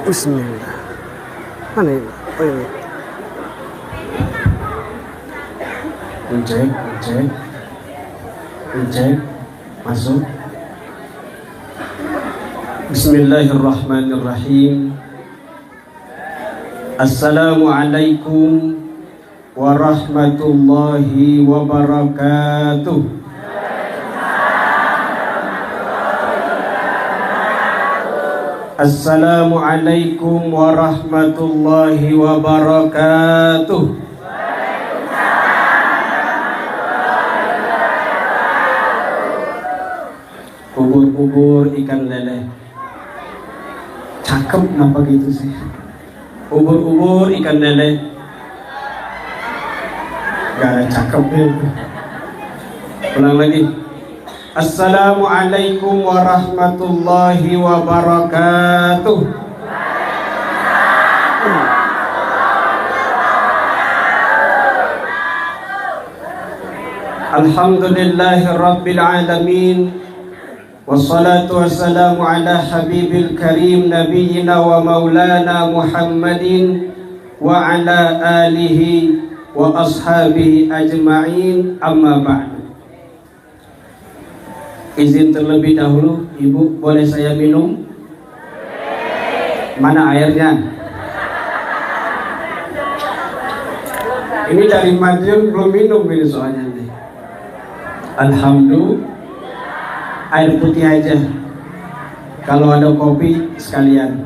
Bismillah. Mana ini? Oh ini. Cek, cek, cek, masuk. Bismillahirrahmanirrahim. Assalamualaikum warahmatullahi wabarakatuh. Assalamualaikum warahmatullahi wabarakatuh. Ubur-ubur ikan lele. Cakep kenapa gitu sih? Ubur-ubur ikan lele. Gak ada cakepnya. Ulang lagi. Assalamualaikum warahmatullahi wabarakatuh. Alhamdulillahi rabbil alamin. Wassalatu wassalamu ala habibil karim nabiyyina wa maulana Muhammadin wa ala alihi wa ashabihi ajma'in, amma ba'du. Izin terlebih dahulu, Ibu, boleh saya minum? Mana airnya? Ini dari Madiun belum minum ini soalnya nih. Alhamdulillah, air putih aja. Kalau ada kopi sekalian.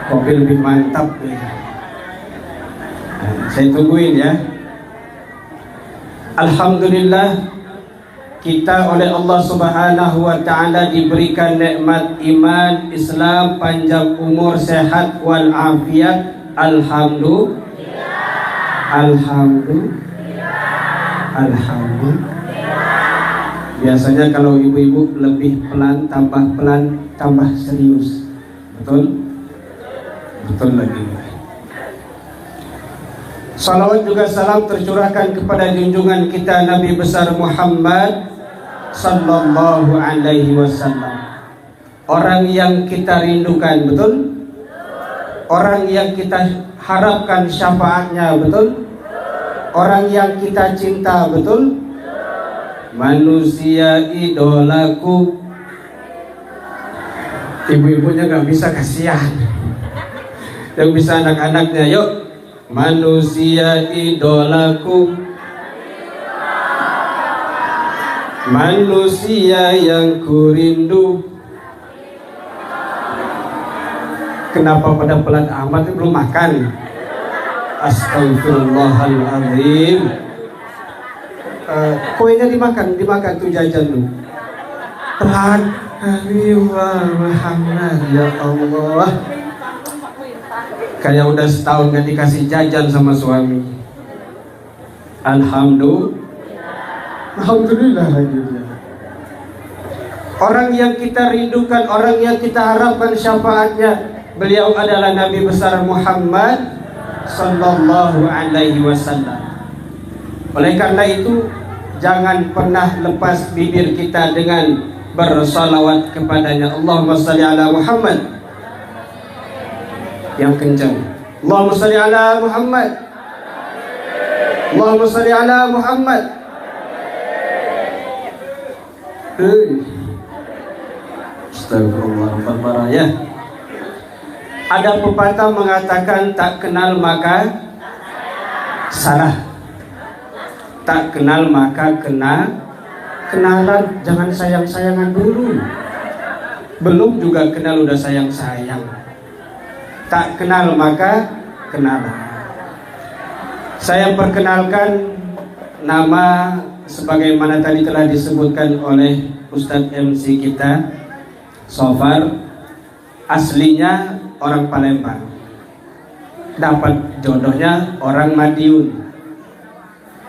Kopi lebih mantap nih. Saya tungguin ya. Alhamdulillah, kita oleh Allah Subhanahu wa ta'ala diberikan nikmat iman, Islam, panjang umur, sehat wal afiat. Alhamdulillah. Biasanya kalau ibu-ibu lebih pelan, tambah serius. Betul? Betul lagi. Salawat juga salam tercurahkan kepada junjungan kita Nabi besar Muhammad sallallahu alaihi wasallam. Orang yang kita rindukan, betul? Orang yang kita harapkan syafaatnya, betul? Orang yang kita cinta, betul? Manusia idolaku. Ibu-ibunya gak bisa, kasihan. Yang bisa anak-anaknya, yuk. Manusia idolaku, manusia yang kurindu. Kenapa pada pelan amat? Belum makan. Astagfirullahaladzim. Kuenya dimakan tuh, jajan tuh. Pelan. Muhammad, ya Allah. Kayak udah setahun gak dikasih jajan sama suami. Alhamdulillah. Orang yang kita rindukan, orang yang kita harapkan syafaatnya, beliau adalah Nabi besar Muhammad sallallahu alaihi wasallam. Oleh karena itu, jangan pernah lepas bibir kita dengan bersalawat kepadanya. Allahumma shalli ala Muhammad. Yang kencang. Allahumma shalli ala Muhammad. Allahumma shalli ala Muhammad. Astagfirullah, ya. Ada pepatah mengatakan tak kenal maka salah. Tak kenal maka kenalan. Jangan sayang-sayangan dulu. Belum juga kenal udah sayang-sayang. Tak kenal maka kenalan. Saya perkenalkan nama sebagaimana tadi telah disebutkan oleh Ustadz MC kita, Sofar. Aslinya orang Palembang, dapat jodohnya orang Madiun.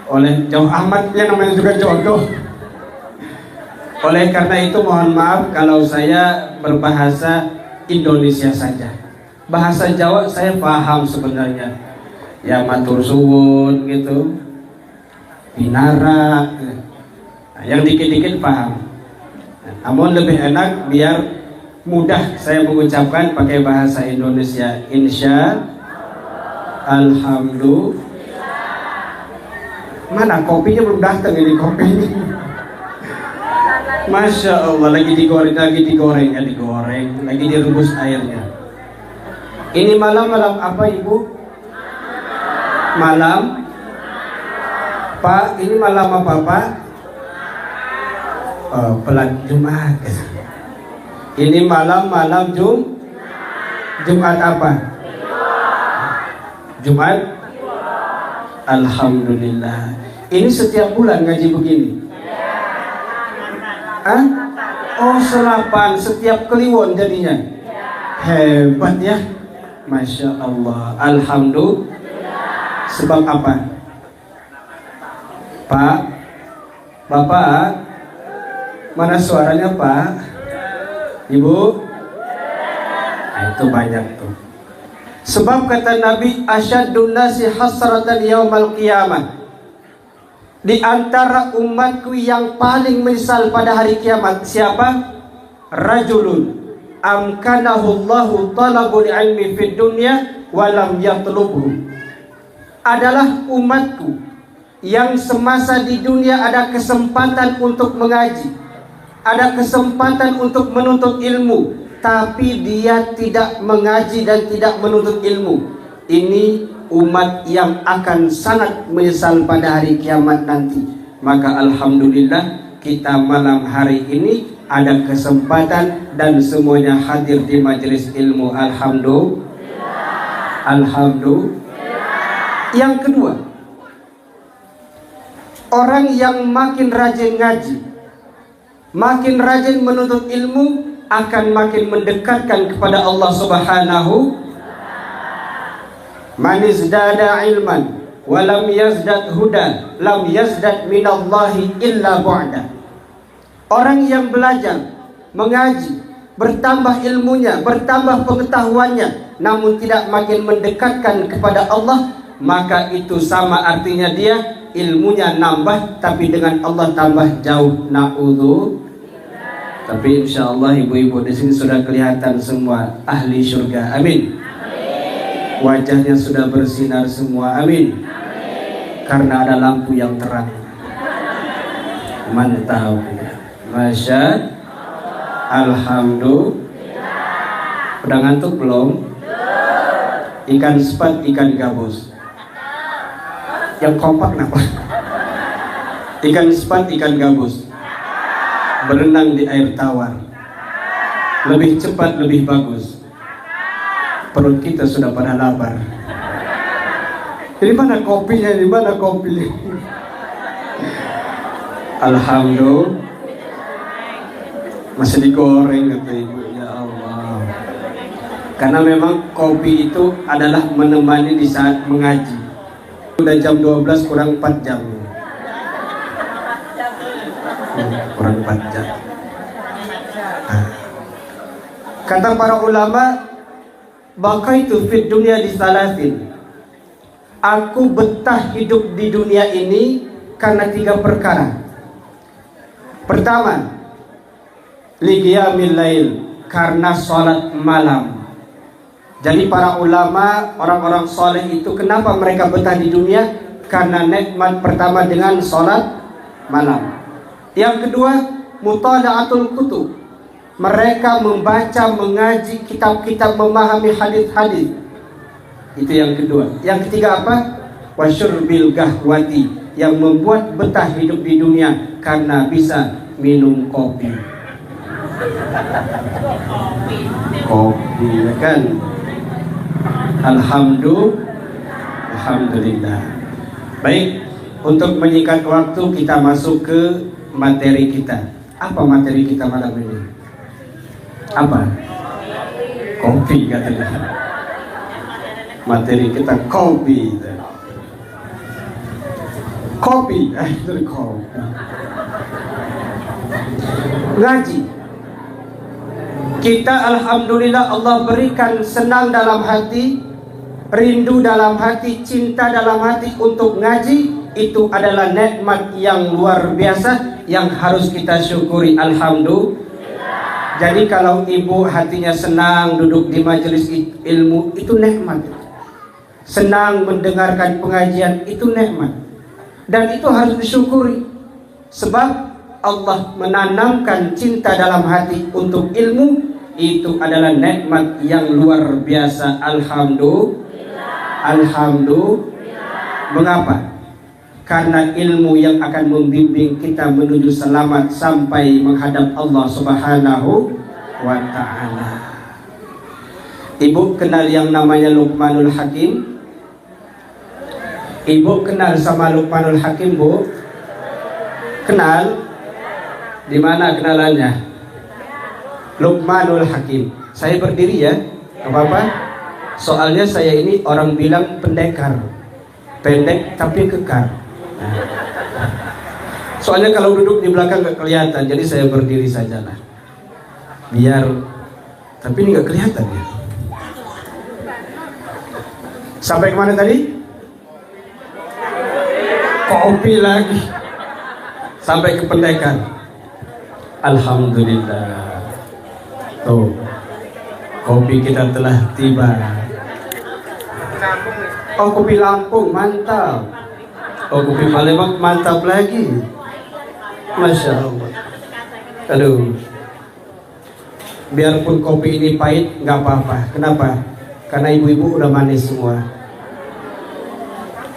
Oleh jauh amat ya, namanya juga jodoh. Oleh karena itu mohon maaf kalau saya berbahasa Indonesia saja. Bahasa Jawa saya paham sebenarnya, ya matur suwun gitu, binara, yang dikit-dikit paham. Namun lebih enak biar mudah saya mengucapkan pakai bahasa Indonesia. Insya Alhamdulillah. Mana kopinya belum datang ini kopinya. Masya Allah, lagi digoreng, lagi direbus airnya. Ini malam apa Ibu? Malam Pak, ini malam apa Pak? Oh, pelan Jumat. Ini malam Jumat apa? Jumat. Alhamdulillah. Ini setiap bulan ngaji begini? Hah? Oh, selapan setiap kliwon jadinya. Hebat ya. Masya Allah. Alhamdulillah. Sebab apa? Pak, Bapak, mana suaranya Pak? Ibu? Nah, itu banyak tuh. Sebab kata Nabi, asyadun nasi hasratan yaumal qiyamah. Di antara umatku yang paling menyesal pada hari kiamat siapa? Rajulun amkanahu Allahu talabul ilmi fid dunya walam yatlubhu. Adalah umatku yang semasa di dunia ada kesempatan untuk mengaji, ada kesempatan untuk menuntut ilmu, tapi dia tidak mengaji dan tidak menuntut ilmu. Ini umat yang akan sangat menyesal pada hari kiamat nanti. Maka alhamdulillah kita malam hari ini ada kesempatan dan semuanya hadir di majelis ilmu. Alhamdulillah. Yang kedua, orang yang makin rajin ngaji, makin rajin menuntut ilmu, akan makin mendekatkan kepada Allah Subhanahu. Man izdada ilman wa lam yazdad huda lam yazdad minallahi illa bu'da. Orang yang belajar, mengaji, bertambah ilmunya, bertambah pengetahuannya, namun tidak makin mendekatkan kepada Allah, maka itu sama artinya dia ilmunya nambah tapi dengan Allah tambah jauh. Na'udzu. Tapi insya Allah ibu-ibu di sini sudah kelihatan semua ahli surga. Amin. Wajahnya sudah bersinar semua. Amin. Karena ada lampu yang terang. Mantap. Masya Alhamdulillah. Udah ngantuk belum? Ikan sepat, ikan gabus. Yang kompak kenapa? Ikan sepat, ikan gabus. Berenang di air tawar. Lebih cepat, lebih bagus. Perut kita sudah pada lapar. Ini mana kopinya? Ini mana kopinya? Alhamdulillah. Masih digoreng kata ibu. Ya Allah. Karena memang kopi itu adalah menemani di saat mengaji. Udah jam 12 kurang 4 jam. Kurang 4 jam. Kata para ulama, baqaitu fid dunya li salasin. Aku betah hidup di dunia ini karena 3 perkara. Pertama, li qiyamil lail, karena salat malam. Jadi para ulama, orang-orang soleh itu kenapa mereka betah di dunia? Karena nikmat pertama dengan salat malam. Yang kedua, mutala'atul kutub. Mereka membaca, mengaji kitab-kitab, memahami hadis-hadis. Itu yang kedua. Yang ketiga apa? Wasyurbil gahwati, yang membuat betah hidup di dunia karena bisa minum kopi. Kopi ya kan? Alhamdulillah. Baik, untuk menyingkat waktu kita masuk ke materi kita. Apa materi kita malam ini? Apa? Kopi katanya. Materi kita kopi. Kopi, itu kopi. Ngaji. Kita alhamdulillah Allah berikan senang dalam hati, rindu dalam hati, cinta dalam hati untuk ngaji. Itu adalah nikmat yang luar biasa yang harus kita syukuri. Alhamdulillah. Jadi kalau ibu hatinya senang duduk di majelis ilmu, itu nikmat. Senang mendengarkan pengajian, itu nikmat. Dan itu harus disyukuri. Sebab Allah menanamkan cinta dalam hati untuk ilmu, itu adalah nikmat yang luar biasa. Alhamdulillah. Alhamdulillah. Mengapa? Karena ilmu yang akan membimbing kita menuju selamat sampai menghadap Allah Subhanahu wa ta'ala. Ibu kenal yang namanya Luqmanul Hakim? Ibu kenal sama Luqmanul Hakim, Bu? Kenal? Di mana kenalannya? Luqmanul Hakim. Saya berdiri ya, apa-apa? Soalnya saya ini orang bilang pendekar, pendek tapi kekar. Soalnya kalau duduk di belakang nggak kelihatan, jadi saya berdiri sajalah. Biar, tapi ini nggak kelihatan ya. Sampai kemana tadi? Kopi lagi. Sampai ke pendekar. Alhamdulillah. Tuh, kopi kita telah tiba. Oh, kopi Lampung, mantap. Oh, kopi Palembang mantap lagi. Masya Allah. Aduh. Biarpun kopi ini pahit nggak apa-apa. Kenapa? Karena ibu-ibu udah manis semua.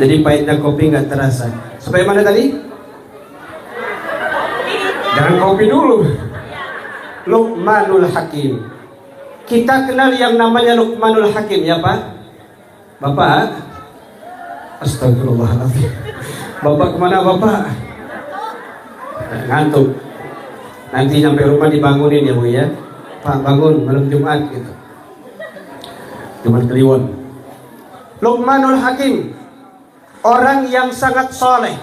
Jadi pahitnya kopi nggak terasa. Sampai mana tadi? Jangan kopi dulu. Luqmanul Hakim. Kita kenal yang namanya Luqmanul Hakim ya Pak? Bapak? Astagfirullahaladzim. Bapak kemana Bapak? Ngantuk. Nanti sampai rumah dibangunin ya Bu ya. Pak bangun malam Jumat gitu. Jumat Kliwon. Luqmanul Hakim, orang yang sangat soleh.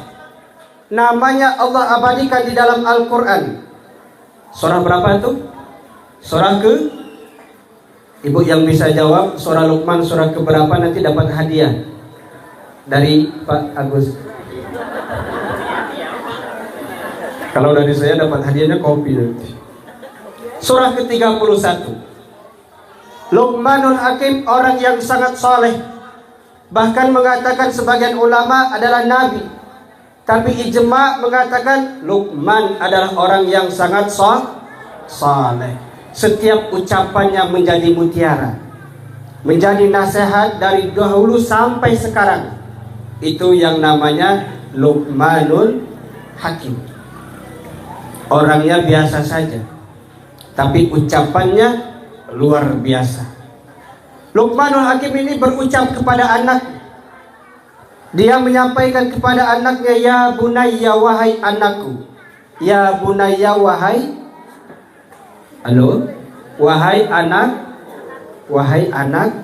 Namanya Allah abadikan di dalam Al-Quran. Surah berapa itu? Surah ke? Ibu yang bisa jawab surah Luqman surah keberapa nanti dapat hadiah dari Pak Agus. Kalau dari saya dapat hadiahnya kopi nanti. Surah ke-31. Luqmanul Hakim orang yang sangat soleh. Bahkan mengatakan sebagian ulama adalah nabi. Tapi ijma mengatakan Luqman adalah orang yang sangat soleh. Setiap ucapannya menjadi mutiara, menjadi nasihat dari dahulu sampai sekarang. Itu yang namanya Luqmanul Hakim. Orangnya biasa saja, tapi ucapannya luar biasa. Luqmanul Hakim ini berucap kepada anak. Dia menyampaikan kepada anaknya, ya bunayya wahai anakku. Ya bunayya wahai, halo, wahai anak, wahai anak.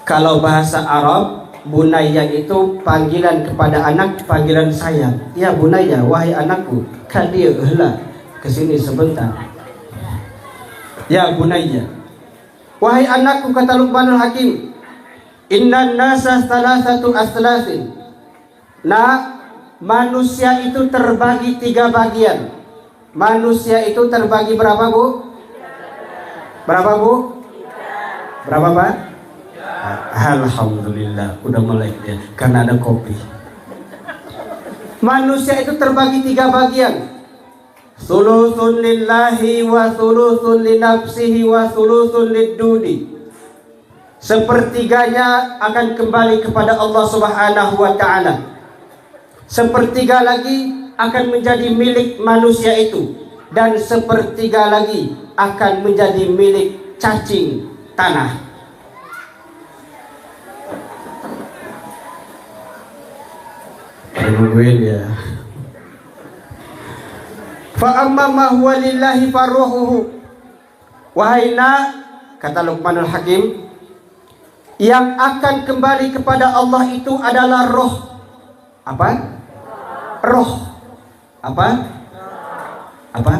Kalau bahasa Arab, bunayya itu panggilan kepada anak, panggilan sayang. Ya bunayya, wahai anakku. Kadir heula kesini sebentar. Ya bunayya, wahai anakku, kata Luqmanul Hakim, innan nasa salasatu aslasin. Nah, manusia itu terbagi 3 bagian. Manusia itu terbagi berapa Bu? Berapa Bu? Berapa Pak? Alhamdulillah, udah melek ya, karena ada kopi. Manusia itu terbagi 3 bagian. Thuluthun lillahi wa thuluthun li nafsihi wa thuluthun lidudi. Sepertiganya akan kembali kepada Allah Subhanahu wa ta'ala. Sepertiga lagi akan menjadi milik manusia itu. Dan sepertiga lagi akan menjadi milik cacing tanah. Ya. Fa amma ma huwa lillahi farruhuhu. Wahai nak, kata Luqmanul Hakim, yang akan kembali kepada Allah itu adalah roh. Apa? Roh. Apa? Apa?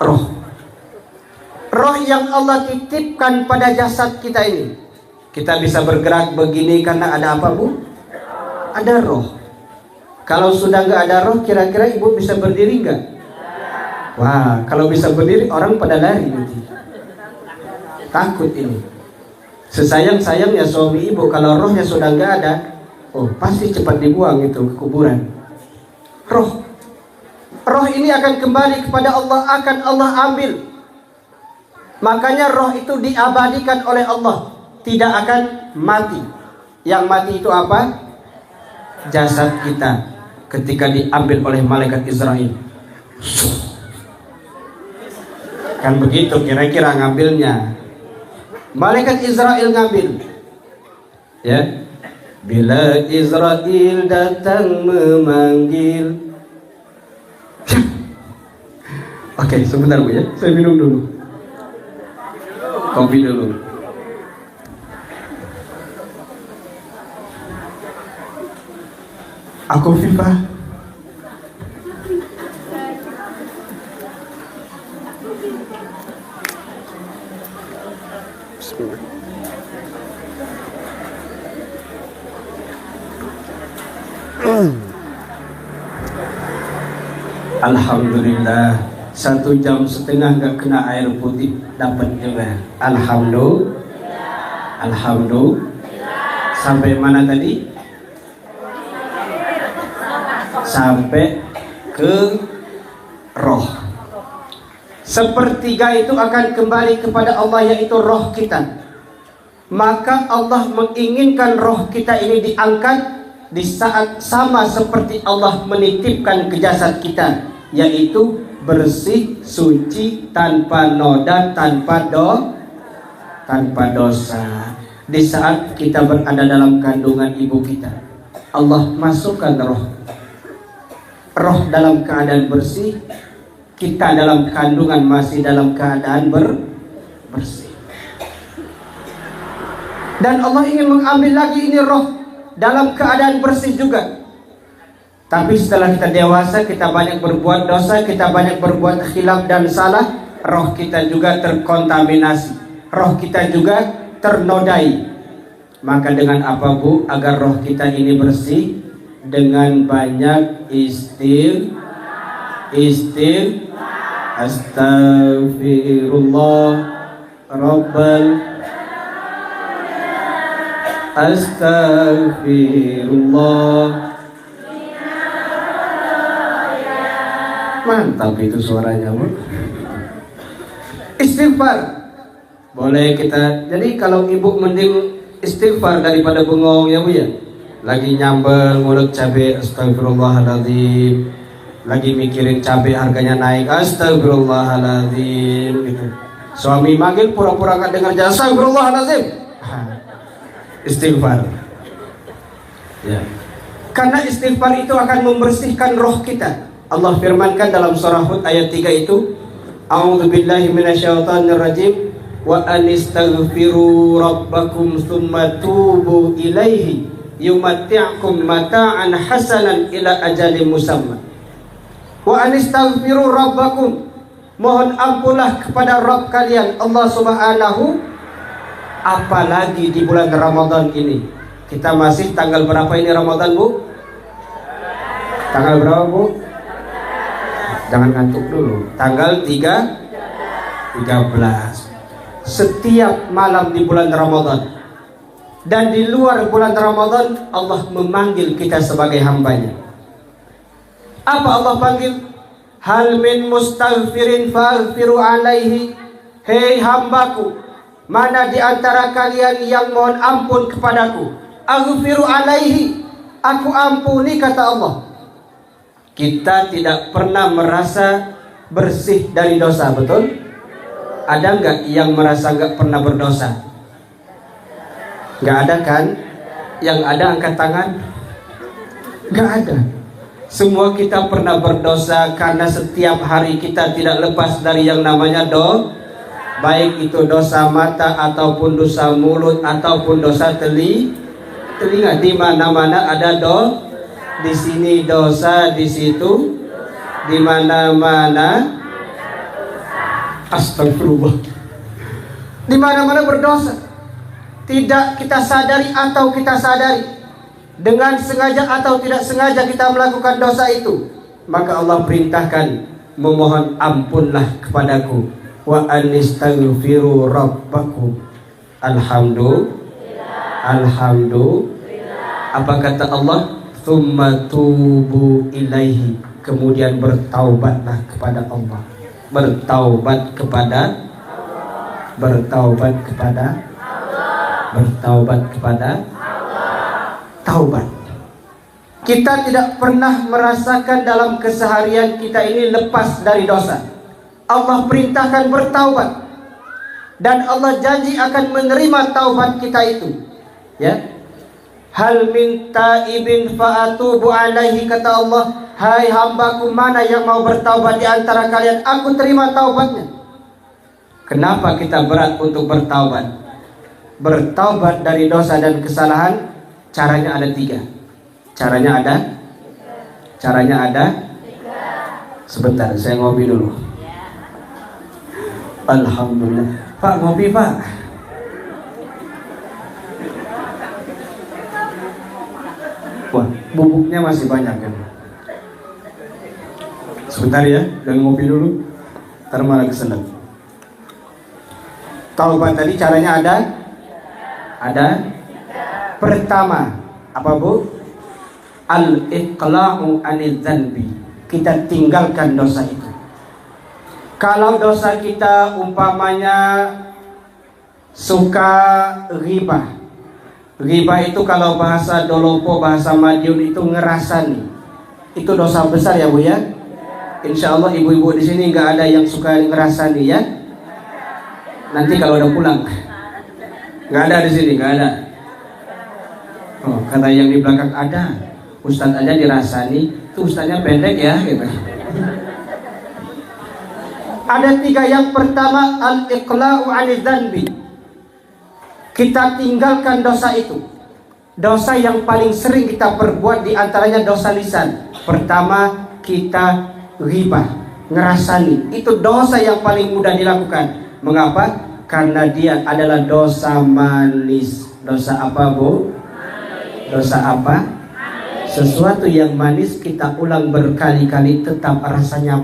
Roh. Roh yang Allah titipkan pada jasad kita ini. Kita bisa bergerak begini karena ada apa Bu? Ada roh. Kalau sudah nggak ada roh, kira-kira ibu bisa berdiri nggak? Wah, kalau bisa berdiri orang pada lari nanti. Takut ini. Sesayang-sayangnya suami ibu, kalau rohnya sudah nggak ada, oh pasti cepat dibuang itu ke kuburan. Roh ini akan kembali kepada Allah, akan Allah ambil. Makanya roh itu diabadikan oleh Allah, tidak akan mati. Yang mati itu apa? Jasad kita ketika diambil oleh malaikat Israel. Kan begitu kira-kira ngambilnya. Malaikat Israel ngambil. Ya. Bila Israel datang memanggil. Oke, sebentar Bu ya. Saya minum dulu. Kopi dulu. Aku Viva. Bismillah. Alhamdulillah, 1,5 jam nggak kena air putih dapat juga. Alhamdulillah. Sampai mana tadi? Sampai ke roh. Sepertiga itu akan kembali kepada Allah, yaitu roh kita. Maka Allah menginginkan roh kita ini diangkat di saat sama seperti Allah menitipkan ke jasad kita, yaitu bersih, suci, tanpa noda, tanpa dosa. Di saat kita berada dalam kandungan ibu kita, Allah masukkan roh dalam keadaan bersih, kita dalam kandungan masih dalam keadaan bersih. Dan Allah ingin mengambil lagi ini roh dalam keadaan bersih juga. Tapi setelah kita dewasa, kita banyak berbuat dosa, kita banyak berbuat khilaf dan salah, roh kita juga terkontaminasi, roh kita juga ternodai. Maka dengan apa Bu agar roh kita ini bersih? Dengan banyak Astagfirullah Rabbal Astagfirullah. Mantap itu suaranya Bu. Istighfar boleh kita. Jadi kalau ibu mending istighfar daripada bengong ya Bu ya. Lagi nyambel ngulek cabai, astagfirullahaladzim. Lagi mikirin cabai harganya naik, astagfirullahaladzim gitu. Suami manggil pura-pura gak dengar, astagfirullahaladzim. Istighfar ya. Karena istighfar itu akan membersihkan roh kita. Allah firmankan dalam surah Hud ayat 3 itu, a'udzubillahi minasyaitonirrajim, wa anistaghfiru rabbakum tsumma tubu ilaihi yumatti'kum mata'an hasanan ila ajalin musamma. Wa anistaghfiru rabbakum, mohon ampunlah kepada Rabb kalian Allah Subhanahu. Apalagi di bulan Ramadan ini. Kita masih tanggal berapa ini Ramadan Bu? Tanggal berapa Bu? Jangan ngantuk dulu. Tanggal 13. Setiap malam di bulan Ramadan dan di luar bulan Ramadan, Allah memanggil kita sebagai hambanya. Apa Allah panggil? Hal min mustaghfirin faghfiru alaihi. Hei hambaku, mana di antara kalian yang mohon ampun kepadaku? Aghfiru alaihi, aku ampuni, kata Allah. Kita tidak pernah merasa bersih dari dosa, betul? Ada nggak yang merasa nggak pernah berdosa? Nggak ada kan? Yang ada angkat tangan. Nggak ada. Semua kita pernah berdosa, karena setiap hari kita tidak lepas dari yang namanya baik itu dosa mata ataupun dosa mulut ataupun dosa telinga. Di mana-mana ada di sini dosa, di situ, di mana-mana. Astagfirullah. Di mana-mana berdosa. Tidak kita sadari atau kita sadari, dengan sengaja atau tidak sengaja kita melakukan dosa itu. Maka Allah perintahkan, memohon ampunlah kepadaku. Wa anistaghfiru rabbakum. Alhamdulillah. Apa kata Allah? Tsumma tubu ilaihi. Kemudian bertaubatlah kepada Allah. Bertaubat kepada taubat. Kita tidak pernah merasakan dalam keseharian kita ini lepas dari dosa. Allah perintahkan bertaubat, dan Allah janji akan menerima taubat kita itu. Ya. Hal min taibin fa'atubu alaihi, kata Allah, hai hambaku, mana yang mau bertaubat di antara kalian, aku terima taubatnya. Kenapa kita berat untuk bertaubat? Bertaubat dari dosa dan kesalahan, caranya ada 3. Caranya ada. Sebentar, saya ngopi dulu. Alhamdulillah. Pak, ngopi Pak. Wah, bubuknya masih banyak kan. Sebentar ya, dan ngopi dulu. Ntar malah keselak. Taubat tadi caranya ada. Pertama, apa Bu? Al-iqla'u anil dzanbi. Kita tinggalkan dosa itu. Kalau dosa kita umpamanya suka ghibah. Ghibah itu kalau bahasa Dolopo, bahasa Madiun itu ngerasani. Itu dosa besar ya Bu ya. Insya Allah ibu-ibu di sini nggak ada yang suka ngerasani ya. Nanti kalau udah pulang, nggak ada di sini, nggak ada. Oh, kata yang di belakang ada. Ustadz aja dirasani, itu ustadznya pendek ya gitu. Ada 3. Yang pertama, al-iqla'u 'anil dzanbi. Kita tinggalkan dosa itu. Dosa yang paling sering kita perbuat di antaranya dosa lisan. Pertama, kita ghibah, ngerasani. Itu dosa yang paling mudah dilakukan. Mengapa? Karena dia adalah dosa manis. Dosa apa Bu? Dosa apa? Sesuatu yang manis kita ulang berkali-kali tetap rasanya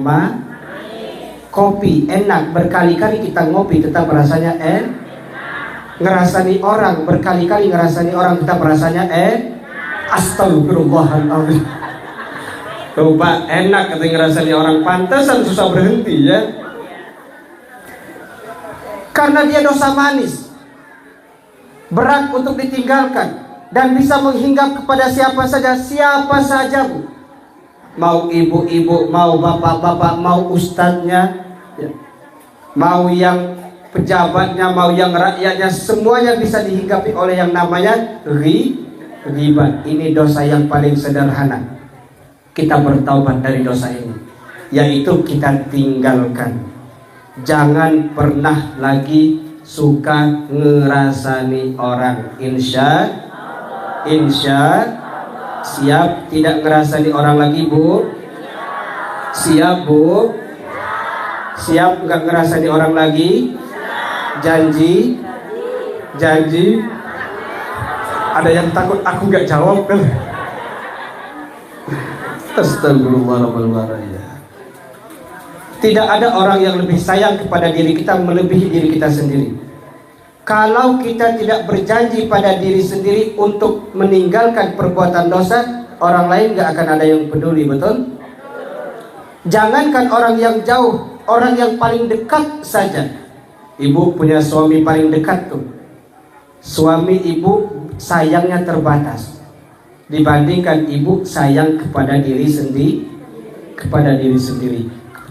kopi enak, berkali-kali kita ngopi tetap rasanya ngerasani orang, berkali-kali ngerasani orang tetap rasanya astagfirullahaladzim. Coba enak kata ngerasani orang, pantesan susah berhenti ya. Karena dia dosa manis, berat untuk ditinggalkan, dan bisa menghinggap kepada siapa saja Bu. Mau ibu-ibu, mau bapak-bapak, mau ustadznya ya. Mau yang pejabatnya, mau yang rakyatnya, semuanya bisa dihinggapi oleh yang namanya ghibah. Ini dosa yang paling sederhana. Kita bertaubat dari dosa ini, yaitu kita tinggalkan. Jangan pernah lagi suka ngerasani orang. Insya siap tidak ngerasani orang lagi Bu? Siap Bu? Siap nggak ngerasani orang lagi? Janji? Ada yang takut aku nggak jawab kan? Astagfirullahaladzim. Tidak ada orang yang lebih sayang kepada diri kita melebihi diri kita sendiri. Kalau kita tidak berjanji pada diri sendiri untuk meninggalkan perbuatan dosa, orang lain gak akan ada yang peduli, betul? Jangankan orang yang jauh, orang yang paling dekat saja. Ibu punya suami paling dekat tuh. Suami ibu sayangnya terbatas dibandingkan ibu sayang kepada diri sendiri.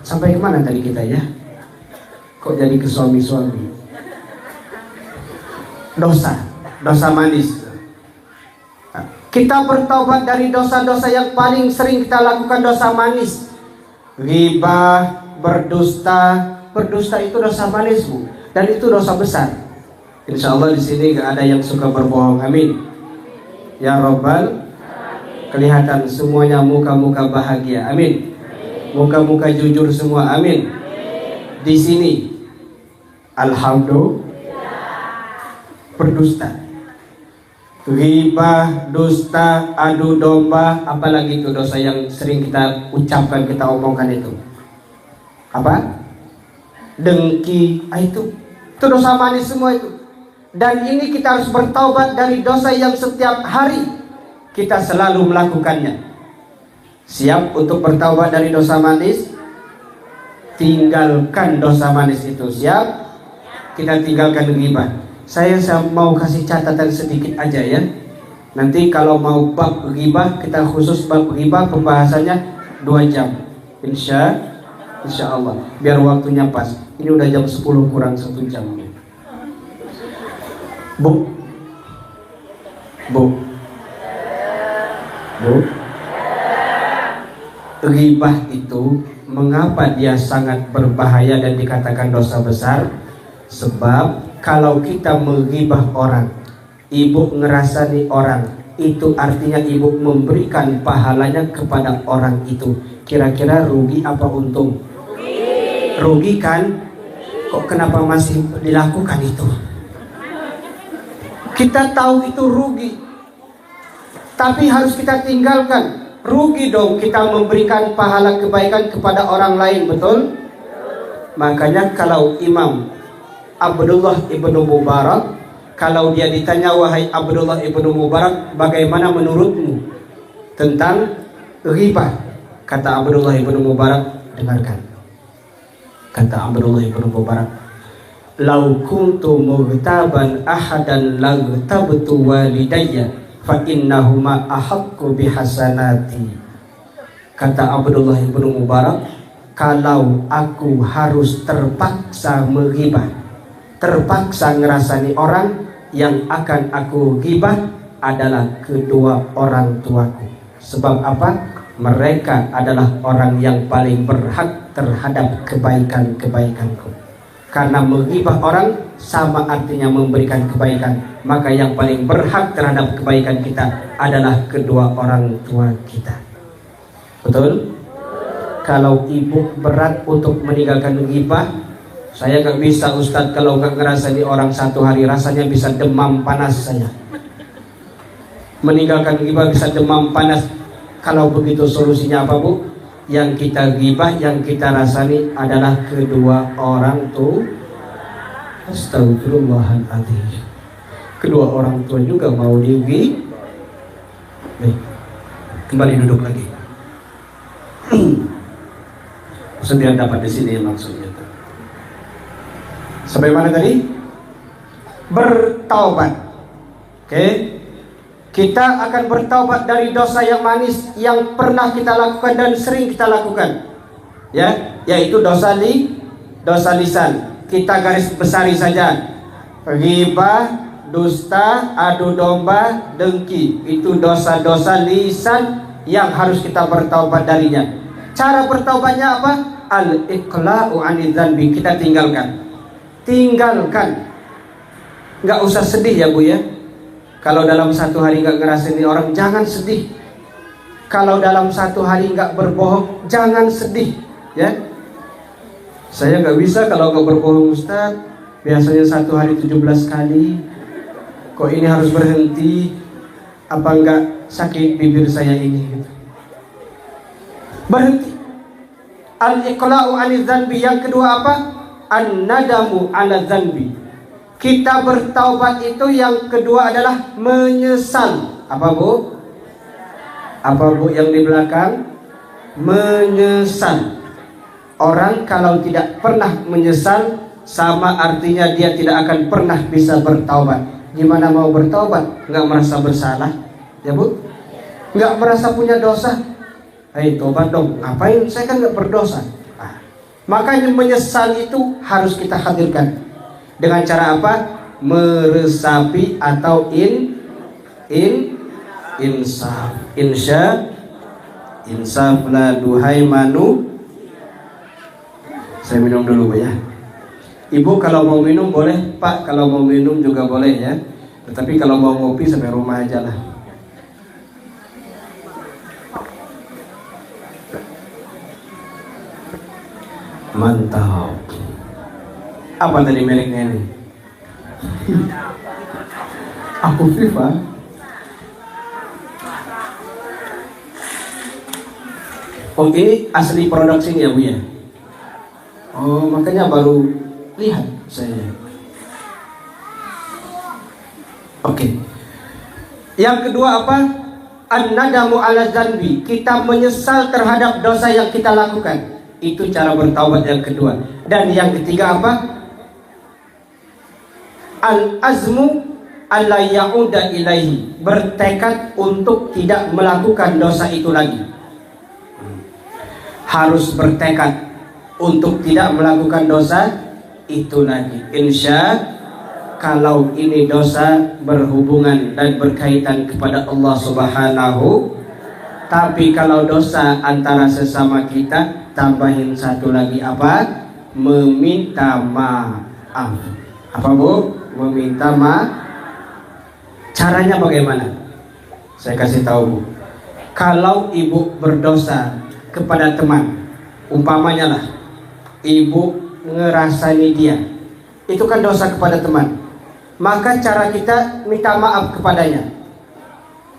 Sampai kemana tadi kita ya? Kok jadi ke suami-suami? Dosa manis. Kita bertaubat dari dosa-dosa yang paling sering kita lakukan, dosa manis. Ghibah, berdusta itu dosa manis Bu, dan itu dosa besar. Insya Allah di sini gak ada yang suka berbohong, amin. Ya Rabbal, kelihatan semuanya muka-muka bahagia, amin. Muka-muka jujur semua, amin. Di sini, alhamdulillah. Berdusta, ghibah, dusta, adu domba, apalagi itu dosa yang sering kita ucapkan, kita omongkan itu. apa? Dengki, itu dosa manis semua itu. Dan ini kita harus bertaubat dari dosa yang setiap hari kita selalu melakukannya. Siap untuk bertaubat dari dosa manis? Tinggalkan dosa manis itu. Siap? Kita tinggalkan ghibah. Saya mau kasih catatan sedikit aja ya. Nanti kalau mau bab ghibah, kita khusus bab ghibah, pembahasannya 2 jam. Insya Allah. Biar waktunya pas. Ini udah jam 10 kurang 1 jam. Bu. Ghibah itu mengapa dia sangat berbahaya dan dikatakan dosa besar? Sebab kalau kita menghibah orang, ibu ngerasani orang, itu artinya ibu memberikan pahalanya kepada orang itu. Kira-kira rugi apa untung? Rugi kan? Kok kenapa masih dilakukan itu? Kita tahu itu rugi, tapi harus kita tinggalkan. Rugi dong kita memberikan pahala kebaikan kepada orang lain, betul? Makanya kalau Imam Abdullah ibnu Mubarak, kalau dia ditanya, wahai Abdullah ibnu Mubarak, bagaimana menurutmu tentang ghibah? Kata Abdullah ibnu Mubarak, dengarkan. Kata Abdullah ibnu Mubarak, lau kuntu mughtaban ahadan laghtabtu walidayya fa innahuma ahaqqu bihasanati. Kata Abdullah ibnu Mubarak, kalau aku harus terpaksa menghibah, terpaksa ngerasani orang, yang akan aku ghibah adalah kedua orang tuaku. Sebab apa? Mereka adalah orang yang paling berhak terhadap kebaikan-kebaikanku. Karena menghibah orang sama artinya memberikan kebaikan. Maka yang paling berhak terhadap kebaikan kita adalah kedua orang tua kita. Betul? Kalau ibu berat untuk meninggalkan ghibah, saya gak bisa Ustadz kalau gak ngerasani orang 1 hari, rasanya bisa demam panas saya. Meninggalkan ghibah bisa demam panas. Kalau begitu solusinya apa, Bu? Yang kita ghibah, yang kita rasani adalah kedua orang tua. Astagfirullahaladzim. Kedua orang tua juga mau dighibah. Baik, kembali duduk lagi. Biar dapat di sini maksudnya. Sampai mana tadi? Bertaubat. Oke. Kita akan bertaubat dari dosa yang manis yang pernah kita lakukan dan sering kita lakukan. Ya, yaitu dosa lisan. Kita garis besari saja. Ghibah, dusta, adu domba, dengki. Itu dosa-dosa lisan yang harus kita bertaubat darinya. Cara bertaubatnya apa? Al-iqla'u 'anil dzanbi. Kita tinggalkan. Nggak usah sedih ya Bu ya. Kalau dalam 1 hari nggak ngerasain orang, jangan sedih. Kalau dalam 1 hari nggak berbohong, jangan sedih ya. Saya nggak bisa kalau nggak berbohong Ustaz. Biasanya 1 hari 17 kali. Kok ini harus berhenti? Apa nggak sakit bibir saya ini gitu. Berhenti. Al-iqla'u 'anil dzanbi. Yang kedua apa? An-nadamu 'ala dzanbi. Kita bertaubat itu yang kedua adalah menyesal. Apa Bu? Apa Bu yang di belakang? Menyesal. Orang kalau tidak pernah menyesal, sama artinya dia tidak akan pernah bisa bertaubat. Gimana mau bertaubat? Nggak merasa bersalah, ya Bu? Nggak merasa punya dosa. Hei, tobat dong. Ngapain? Saya kan nggak berdosa. Makanya menyesal itu harus kita hadirkan. Dengan cara apa? Meresapi atau insaf. Insaf la duhai manu. Saya minum dulu ya. Ibu kalau mau minum boleh, Pak kalau mau minum juga boleh ya. Tetapi kalau mau ngopi sampai rumah aja lah. Mantap. Apa tadi mereknya ini? Aku FIFA. Oh ini asli produk sini ya Bu ya? Oh, makanya baru lihat saya. Oke. Yang kedua apa? An-nadamu ala dzanbi. Kita menyesal terhadap dosa yang kita lakukan. Itu cara bertaubat yang kedua. Dan yang ketiga apa? Al-azmu alla ya'uda ilaihi. Bertekad untuk tidak melakukan dosa itu lagi. Harus bertekad untuk tidak melakukan dosa itu lagi. Insya kalau ini dosa berhubungan dan berkaitan kepada Allah Subhanahu. Tapi kalau dosa antara sesama kita, tambahin satu lagi apa? Meminta maaf. Apa Bu? Meminta maaf. Caranya bagaimana? Saya kasih tahu Bu. Kalau ibu berdosa kepada teman, umpamanya lah, ibu ngerasani dia, itu kan dosa kepada teman. Maka cara kita minta maaf kepadanya.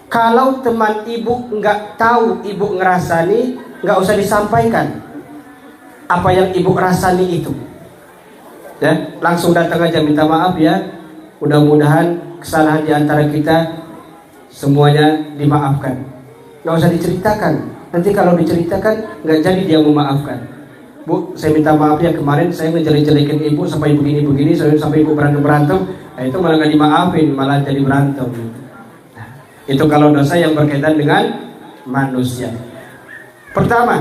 Kalau teman ibu nggak tahu ibu ngerasani, nggak usah disampaikan apa yang ibu rasani itu. Ya, langsung datang aja minta maaf ya. Mudah-mudahan kesalahan di antara kita semuanya dimaafkan. Nggak usah diceritakan. Nanti kalau diceritakan nggak jadi dia memaafkan. Bu, saya minta maaf ya, kemarin saya ngejelek-jelekin ibu sampai begini-begini, sampai ibu berantem-berantem. Nah, itu malah nggak dimaafin, malah jadi berantem. Nah, itu kalau dosa yang berkaitan dengan manusia. Pertama,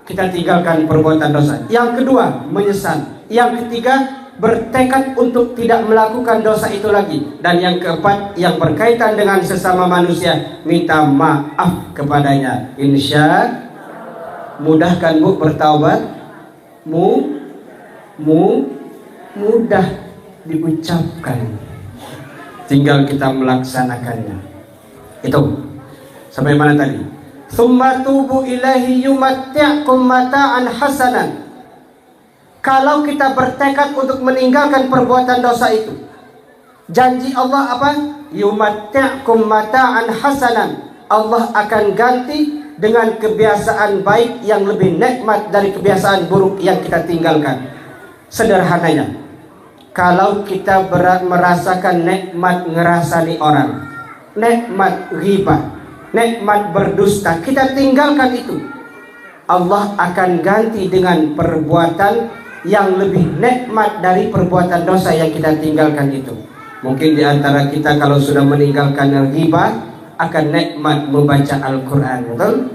kita tinggalkan perbuatan dosa. Yang kedua, menyesal. Yang ketiga, bertekad untuk tidak melakukan dosa itu lagi. Dan yang keempat, yang berkaitan dengan sesama manusia, minta maaf kepadanya. Insya mudahkan Bu bertaubat. Mudah diucapkan, tinggal kita melaksanakannya. Itu sampai mana tadi? Tsumma tubu ilahi yumatti'kum mata'an hasanan. Kalau kita bertekad untuk meninggalkan perbuatan dosa itu, janji Allah apa? Yumatti'kum mata'an hasanan. Allah akan ganti dengan kebiasaan baik yang lebih nikmat dari kebiasaan buruk yang kita tinggalkan. Sederhananya, kalau kita merasakan nikmat ngerasani orang, nikmat ghibah, nikmat berdusta, kita tinggalkan itu, Allah akan ganti dengan perbuatan yang lebih nikmat dari perbuatan dosa yang kita tinggalkan itu. Mungkin di antara kita kalau sudah meninggalkan ghibah, akan nikmat membaca Al-Quran, betul?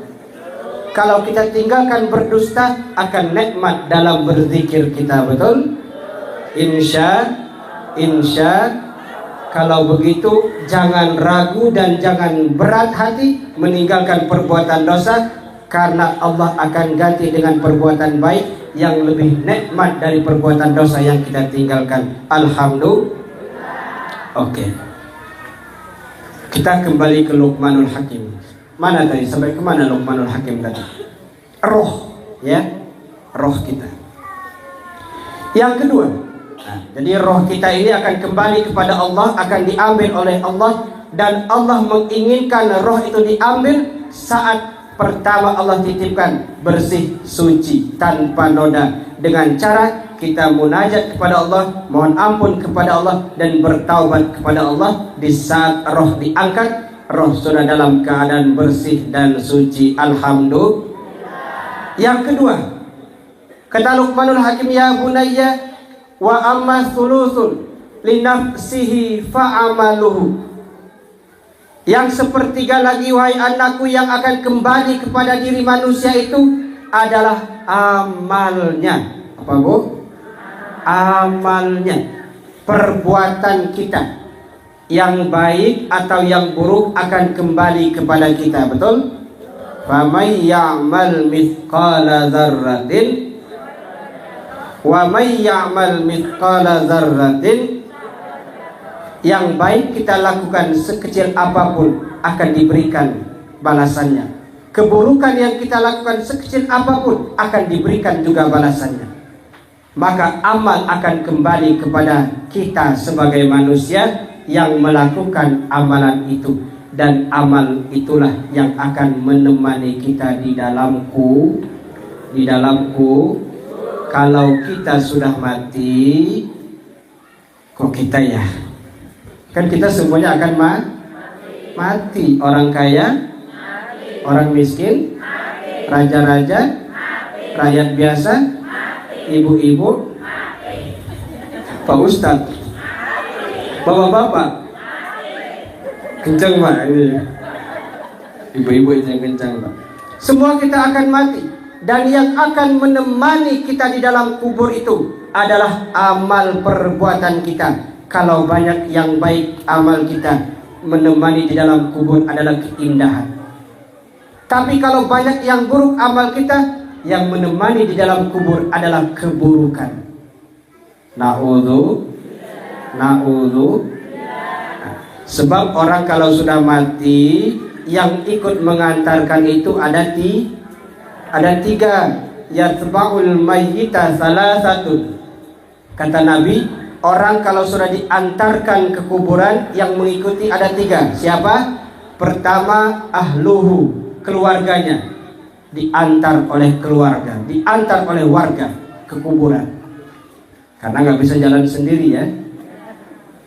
Kalau kita tinggalkan berdusta, akan nikmat dalam berzikir kita, betul? Insya kalau begitu jangan ragu dan jangan berat hati meninggalkan perbuatan dosa, karena Allah akan ganti dengan perbuatan baik yang lebih nikmat dari perbuatan dosa yang kita tinggalkan. Alhamdulillah. Oke. Kita kembali ke Luqmanul Hakim. Mana tadi? Sampai kemana Luqmanul Hakim tadi? Roh, ya, roh kita. Yang kedua, jadi roh kita ini akan kembali kepada Allah, akan diambil oleh Allah, dan Allah menginginkan roh itu diambil saat pertama Allah titipkan bersih, suci, tanpa noda, dengan cara kita munajat kepada Allah, mohon ampun kepada Allah, dan bertaubat kepada Allah. Di saat roh diangkat, roh sudah dalam keadaan bersih dan suci. Alhamdulillah. Yang kedua, kata Luqmanul Hakim, ya bunayya wa amma thuluthun li nafsihi fa'amaluhu. Yang sepertiga lagi, wahai anakku, yang akan kembali kepada diri manusia itu adalah amalnya. Apa Bu? Amalnya, perbuatan kita yang baik atau yang buruk akan kembali kepada kita, betul? Faman ya'mal mithqala dzarratin wa may ya'mal mithqala dzarratin, yang baik kita lakukan sekecil apapun akan diberikan balasannya. Keburukan yang kita lakukan sekecil apapun akan diberikan juga balasannya. Maka amal akan kembali kepada kita sebagai manusia yang melakukan amalan itu, dan amal itulah yang akan menemani kita di dalam Kalau kita sudah mati, kok kita ya? Kan kita semuanya akan mati. Orang kaya, orang miskin, raja-raja, rakyat biasa, ibu-ibu, Pak Ustadz, bapak-bapak, kencang Pak ini. Ibu-ibu itu yang kencang Pak. Semua kita akan mati. Dan yang akan menemani kita di dalam kubur itu adalah amal perbuatan kita. Kalau banyak yang baik amal kita, menemani di dalam kubur adalah keindahan. Tapi kalau banyak yang buruk amal kita, yang menemani di dalam kubur adalah keburukan. Na'udzu. Sebab orang kalau sudah mati, yang ikut mengantarkan itu ada tiga. Yatba'ul mayyita salasatun. Kata Nabi, orang kalau sudah diantarkan ke kuburan, yang mengikuti ada tiga. Siapa? Pertama, ahluhu, keluarganya. Diantar oleh keluarga, diantar oleh warga ke kuburan. Karena nggak bisa jalan sendiri ya.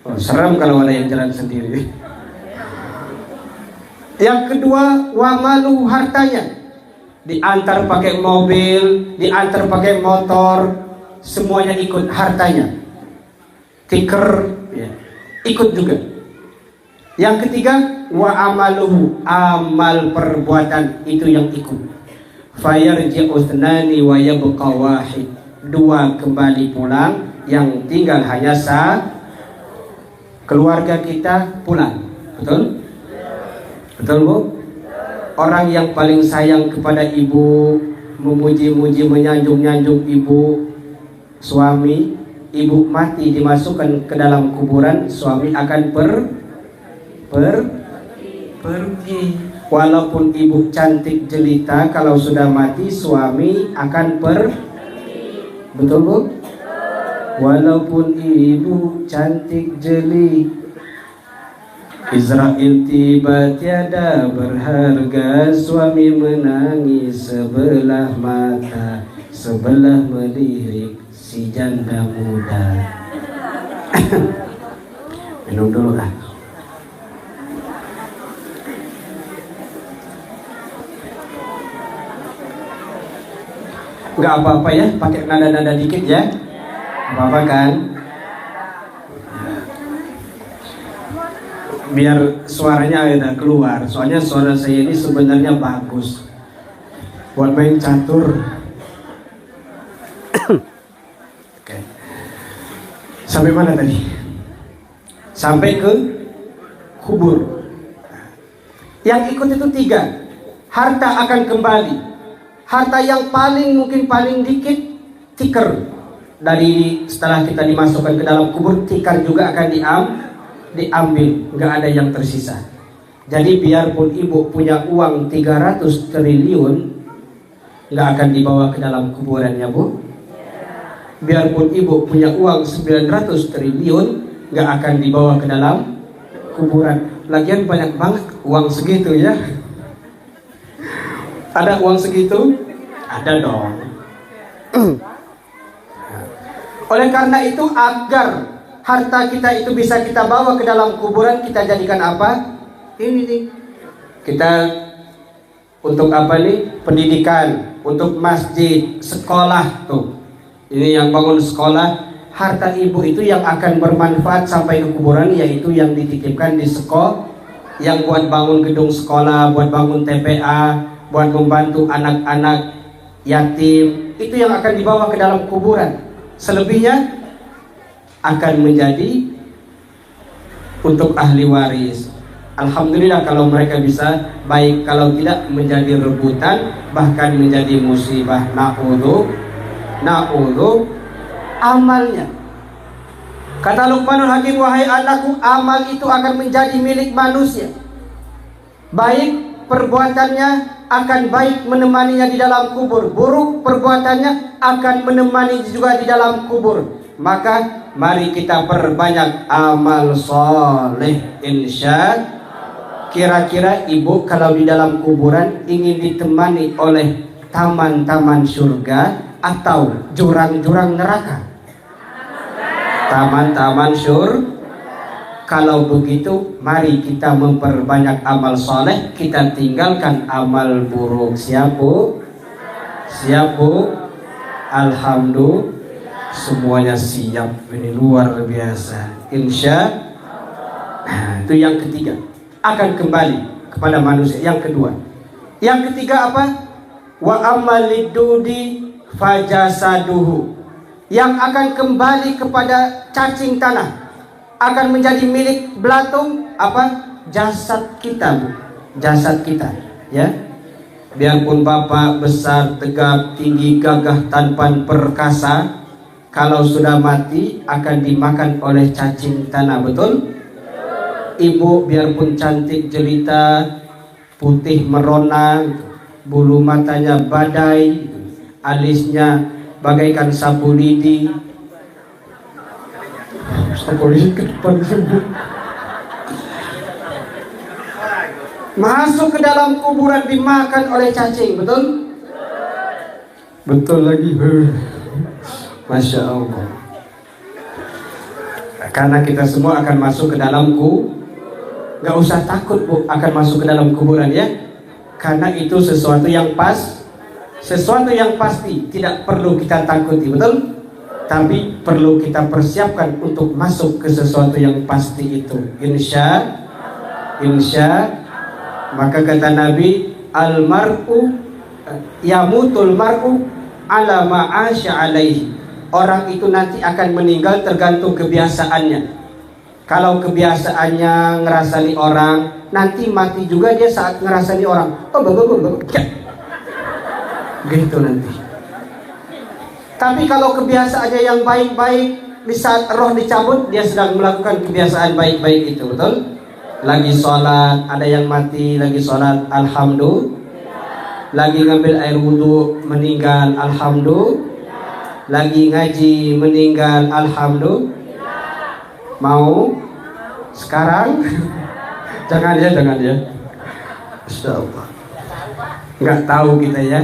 Oh, serem kalau ada yang jalan sendiri. Yang kedua, wamalu, hartanya. Diantar pakai mobil, diantar pakai motor, semuanya ikut hartanya. Tiker ya, ikut juga. Yang ketiga, wa amaluhu, amal perbuatan itu yang ikut. Fayarji'u thnani wa yabqa wahid. Dua kembali pulang, yang tinggal hanya keluarga kita pulang. Betul? Betul Bu? Orang yang paling sayang kepada ibu, memuji-muji, menyanjung-nyanjung ibu, suami, ibu mati dimasukkan ke dalam kuburan, suami akan pergi. Walaupun ibu cantik jelita, kalau sudah mati suami akan betul Bu? Walaupun ibu cantik jelita, Israel tiba tiada berharga, suami menangis sebelah mata, sebelah melirik si janda muda. Minum dulu lah. Enggak apa-apa ya, pakai nada-nada dikit ya. Apa-apa kan? Biar suaranya ada keluar. Soalnya suara saya ini sebenarnya bagus buat main catur. Oke. Sampai mana tadi? Sampai ke kubur. Yang ikut itu tiga. Harta akan kembali. Harta yang mungkin paling dikit, tikar. Dari setelah kita dimasukkan ke dalam kubur, tikar juga akan diambil, nggak ada yang tersisa. Jadi biarpun ibu punya uang 300 triliun, nggak akan dibawa ke dalam kuburannya Bu. Biarpun ibu punya uang 900 triliun, nggak akan dibawa ke dalam kuburan. Lagian banyak banget uang segitu ya. Ada uang segitu? Ada dong. Oleh karena itu, agar harta kita itu bisa kita bawa ke dalam kuburan, kita jadikan apa? Ini nih. Kita untuk apa nih? Pendidikan, untuk masjid, sekolah tuh. Ini yang bangun sekolah, harta ibu itu yang akan bermanfaat sampai ke kuburan, yaitu yang dititipkan di sekolah, yang buat bangun gedung sekolah, buat bangun TPA, buat membantu anak-anak yatim, itu yang akan dibawa ke dalam kuburan. Selebihnya akan menjadi untuk ahli waris. Alhamdulillah kalau mereka bisa baik, kalau tidak menjadi rebutan, bahkan menjadi musibah. Na'udzu amalnya. Kata Luqmanul Hakim, wahai anakku, amal itu akan menjadi milik manusia. Baik perbuatannya akan baik menemaninya di dalam kubur, buruk perbuatannya akan menemani juga di dalam kubur. Maka mari kita perbanyak amal soleh, insya. Kira-kira ibu kalau di dalam kuburan ingin ditemani oleh taman-taman surga, atau jurang-jurang neraka? Taman-taman Kalau begitu, mari kita memperbanyak amal soleh, kita tinggalkan amal buruk. Siap bu? Siap bu? Alhamdulillah, semuanya siap. Ini luar biasa. Insya Allah. Itu yang ketiga, akan kembali kepada manusia. Yang kedua, yang ketiga apa? Wa amalidudi fajasaduhu, yang akan kembali kepada cacing tanah, akan menjadi milik belatung apa? Jasad kita, jasad kita, ya. Biarpun bapak besar, tegap, tinggi, gagah, tampan, perkasa, kalau sudah mati akan dimakan oleh cacing tanah, betul? Ibu biarpun cantik jelita, putih merona, bulu matanya badai, alisnya bagaikan sapu lidi, masuk ke dalam kuburan dimakan oleh cacing, betul? Betul lagi. Masya Allah. Karena kita semua akan masuk ke dalam gak usah takut bu, akan masuk ke dalam kuburan ya. Karena itu sesuatu yang sesuatu yang pasti, tidak perlu kita takuti, betul? Tapi perlu kita persiapkan untuk masuk ke sesuatu yang pasti itu. Insya maka kata Nabi, almar'u yamutul mar'u ala ma'asya alaihi. Orang itu nanti akan meninggal tergantung kebiasaannya. Kalau kebiasaannya ngerasani orang, nanti mati juga dia saat ngerasani orang. Gitu nanti. Tapi kalau kebiasaannya yang baik-baik, di saat roh dicabut, dia sedang melakukan kebiasaan baik-baik itu, betul? Lagi sholat, ada yang mati, lagi sholat, alhamdulillah. Lagi ngambil air wudhu, meninggal, alhamdulillah. Lagi ngaji, meninggal, alhamdulillah. Mau? Sekarang? Jangan ya. Insya Allah. Nggak tahu kita ya.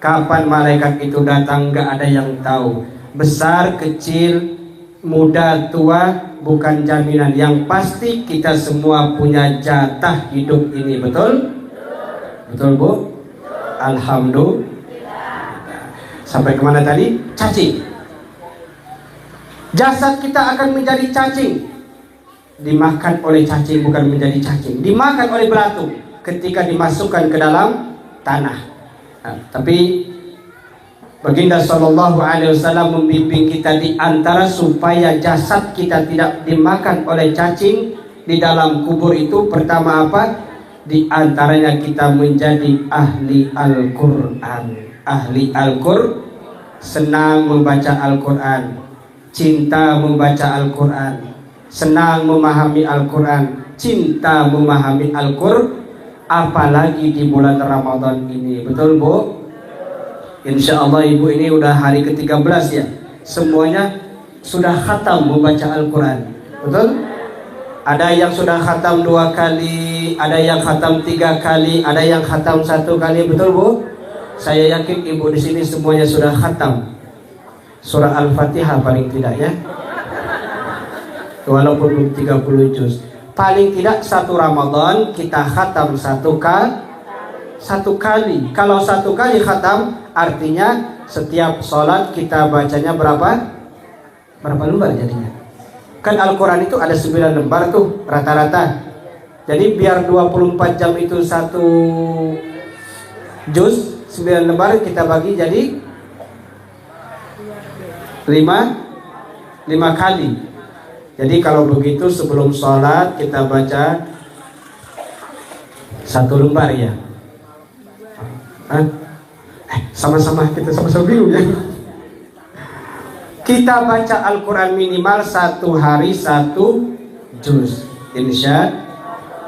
Kapan malaikat itu datang gak ada yang tahu. Besar, kecil, muda, tua, bukan jaminan. Yang pasti kita semua punya jatah hidup ini, betul? Betul bu? Alhamdulillah. Sampai kemana tadi? Cacing. Jasad kita akan menjadi cacing, dimakan oleh cacing, bukan menjadi cacing, dimakan oleh belatung ketika dimasukkan ke dalam tanah. Tapi Baginda Sallallahu Alaihi Wasallam membimbing kita di antara supaya jasad kita tidak dimakan oleh cacing di dalam kubur itu, pertama apa? Di antaranya kita menjadi ahli Al-Quran. Ahli Al-Quran, senang membaca Al-Quran, cinta membaca Al-Quran, senang memahami Al-Quran, cinta memahami Al-Quran. Apalagi di bulan Ramadan ini, betul bu? Insya Allah ibu ini udah hari ke-13 ya. Semuanya sudah khatam membaca Al-Quran, betul? Ada yang sudah khatam 2 kali, ada yang khatam 3 kali, ada yang khatam 1 kali, betul bu? Saya yakin ibu di sini semuanya sudah khatam surah Al-Fatihah paling tidak ya. Walaupun belum 30 juz. Paling tidak 1 Ramadan kita khatam 1 kali. Kalau 1 kali khatam, artinya setiap sholat kita bacanya berapa lembar jadinya? Kan Al-Quran itu ada 9 lembar tuh rata-rata. Jadi biar 24 jam itu 1 juz, 9 lembar kita bagi jadi 5 kali. Jadi kalau begitu sebelum sholat kita baca 1 lembar ya. Sama-sama kita sama-sama bingung ya. Kita baca Al-Quran minimal 1 hari 1 juz. Insya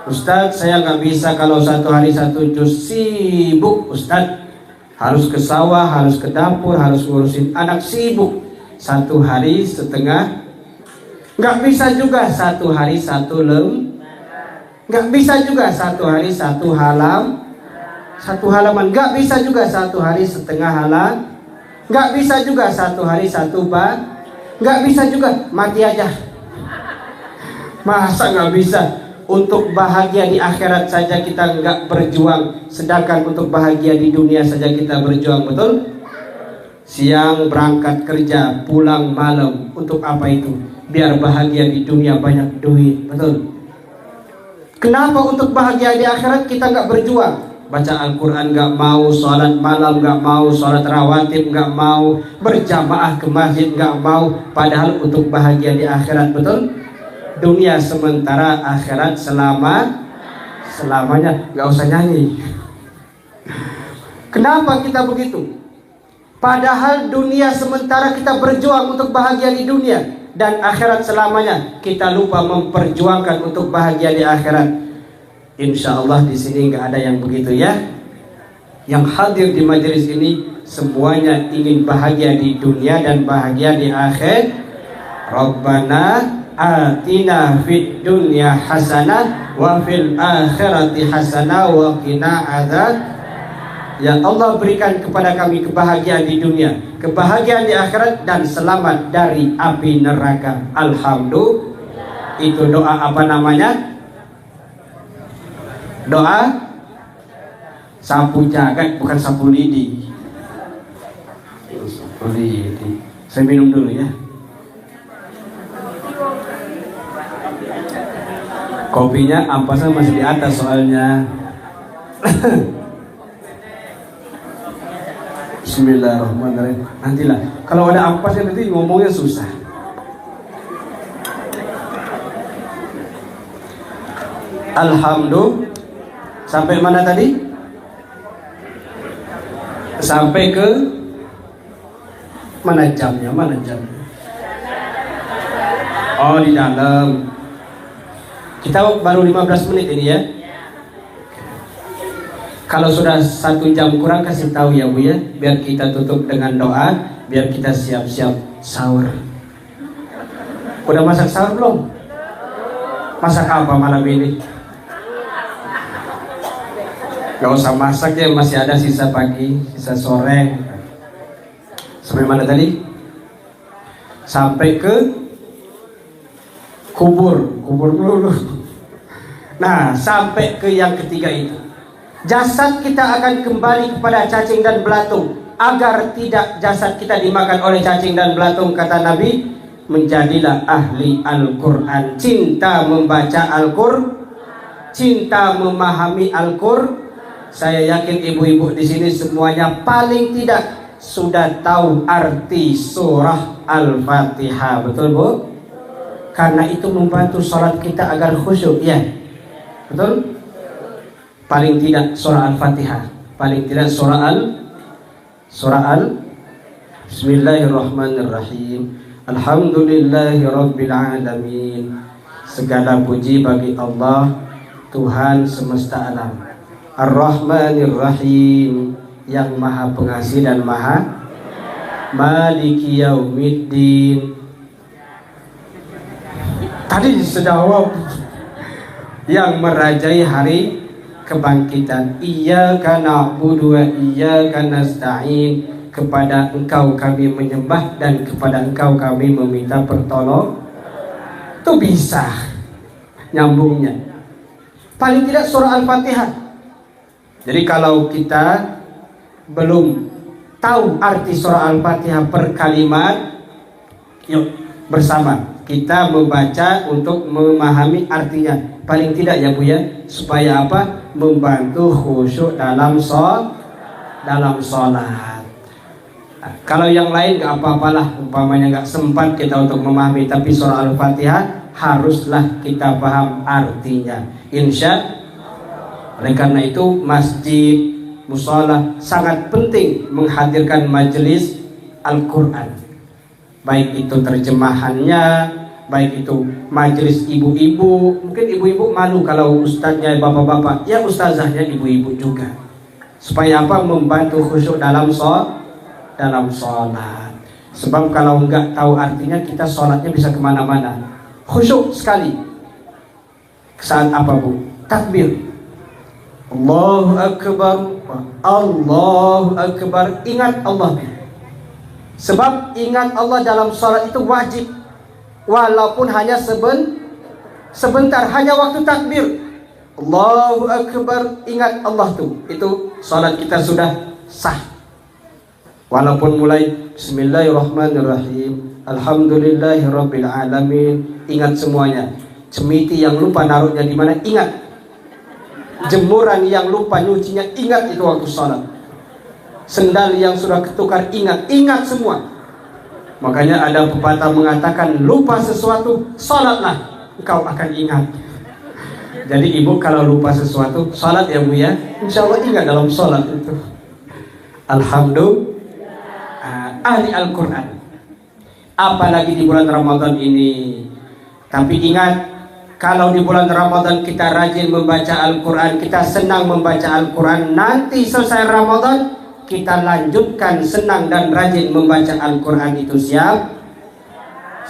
Ustadz saya nggak bisa kalau 1 hari 1 juz, sibuk Ustadz. Harus ke sawah, harus ke dapur, harus ngurusin anak, sibuk. 1 hari setengah. Nggak bisa juga 1 hari 1 nggak bisa juga 1 hari 1 halaman, nggak bisa juga 1 hari setengah Nggak bisa juga satu hari satu bah. Nggak bisa juga mati aja. Masa nggak bisa? Untuk bahagia di akhirat saja kita nggak berjuang, sedangkan untuk bahagia di dunia saja kita berjuang, betul? Siang berangkat kerja, pulang malam, untuk apa itu? Biar bahagia di dunia banyak duit, betul? Kenapa untuk bahagia di akhirat kita nggak berjuang? Baca Al-Quran nggak mau, sholat malam nggak mau, sholat rawatib nggak mau, berjamaah ke masjid nggak mau, padahal untuk bahagia di akhirat, betul? Dunia sementara, akhirat selamanya. Nggak usah nyanyi. Kenapa kita begitu? Padahal dunia sementara kita berjuang untuk bahagia di dunia, dan akhirat selamanya kita lupa memperjuangkan untuk bahagia di akhirat. Insya Allah di sini nggak ada yang begitu ya. Yang hadir di majelis ini semuanya ingin bahagia di dunia dan bahagia di akhirat. Rabbana atina fid dunya hasanah wa fil akhirati hasanah wa qina adzab. Ya Allah, berikan kepada kami kebahagiaan di dunia, kebahagiaan di akhirat, dan selamat dari api neraka. Alhamdulillah. Itu doa apa namanya? Doa sapu jagat, bukan sapu lidi. Sapu lidi. Saya minum dulu ya. Kopinya ampasnya masih di atas soalnya. Bismillahirrahmanirrahim. Nantilah, kalau ada ampasnya nanti ngomongnya susah. Alhamdulillah. Sampai mana tadi? Sampai ke mana jamnya? Mana jamnya? Oh, di dalam. Kita baru 15 menit ini ya. Kalau sudah 1 jam kurang kasih tahu ya Bu ya, biar kita tutup dengan doa, biar kita siap-siap sahur. Udah masak sahur belum? Masak apa malam ini? Gak usah masak ya, masih ada sisa pagi, sisa sore. Sampai mana tadi? Sampai ke kubur dulu. Nah, sampai ke yang ketiga itu. Jasad kita akan kembali kepada cacing dan belatung. Agar tidak jasad kita dimakan oleh cacing dan belatung, kata Nabi, menjadilah ahli Al-Quran. Cinta membaca Al-Quran, cinta memahami Al-Quran. Saya yakin ibu-ibu di sini semuanya paling tidak sudah tahu arti surah Al-Fatihah, betul Bu? Karena itu membantu sholat kita agar khusyuk, ya, betul? Paling tidak surah Al-Fatihah, paling tidak surah Bismillahirrahmanirrahim. Alhamdulillahirabbil alamin. Segala puji bagi Allah, Tuhan semesta alam. Ar-Rahmanir-Rahim, yang maha pengasih dan maha Maliki Yaumiddin. Tadi sudah jawab. Yang merajai hari kebangkitan. Iyyaka na'budu wa iyyaka nasta'in. Kepada Engkau kami menyembah dan kepada Engkau kami meminta pertolongan. Itu bisa nyambungnya. Paling tidak surah Al-Fatihah. Jadi kalau kita belum tahu arti surah Al-Fatihah per kalimat, yuk bersama kita membaca untuk memahami artinya. Paling tidak ya Bu ya, supaya apa? Membantu khusyuk dalam sholat. Nah, kalau yang lain gak apa-apalah, umpamanya gak sempat kita untuk memahami, tapi surah Al-Fatihah haruslah kita paham artinya, insya. Oleh karena itu masjid, mushola sangat penting menghadirkan majelis Al-Quran, baik itu terjemahannya, baik itu majelis ibu-ibu. Mungkin ibu-ibu malu kalau ustadznya bapak-bapak, ya ustazahnya ibu-ibu juga, supaya apa? Membantu khusyuk dalam sholat. Sebab kalau nggak tahu artinya, kita sholatnya bisa kemana-mana. Khusyuk sekali. Saat apa Bu? Takbir, Allahu Akbar, Allahu Akbar. Ingat Allah. Sebab ingat Allah dalam sholat itu wajib, walaupun hanya sebentar, hanya waktu takbir Allahu Akbar, ingat Allah tuh, itu sholat kita sudah sah. Walaupun mulai Bismillahirrahmanirrahim, Alhamdulillahirabbil alamin, ingat semuanya. Cemiti yang lupa naruhnya di mana, ingat. Jemuran yang lupa nyucinya, ingat itu waktu sholat. Sendal yang sudah ketukar, ingat semua. Makanya ada pepatah mengatakan, lupa sesuatu, sholatlah, engkau akan ingat. Jadi ibu kalau lupa sesuatu, sholat ya bu ya, insya Allah ingat dalam sholat itu. Alhamdulillah, ahli Al-Quran. Apalagi di bulan Ramadan ini. Tapi ingat, kalau di bulan Ramadan kita rajin membaca Al-Quran, kita senang membaca Al-Quran, nanti selesai Ramadan kita lanjutkan senang dan rajin membaca Al-Quran itu. Siap?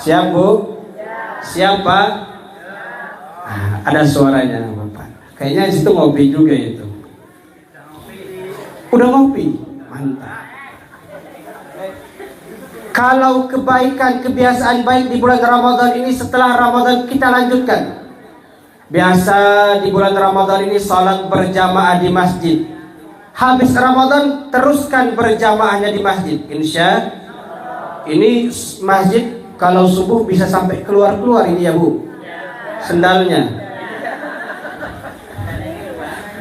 Siap bu? Siapa? Ada suaranya Bapak. Kayaknya situ ngopi juga itu. Udah ngopi? Mantap. Kalau kebaikan, kebiasaan baik di bulan Ramadan ini, setelah Ramadan kita lanjutkan. Biasa di bulan Ramadan ini salat berjamaah di masjid. Habis Ramadan teruskan berjamaahnya di masjid. Insya ini masjid kalau subuh bisa sampai keluar ini ya bu, sendalnya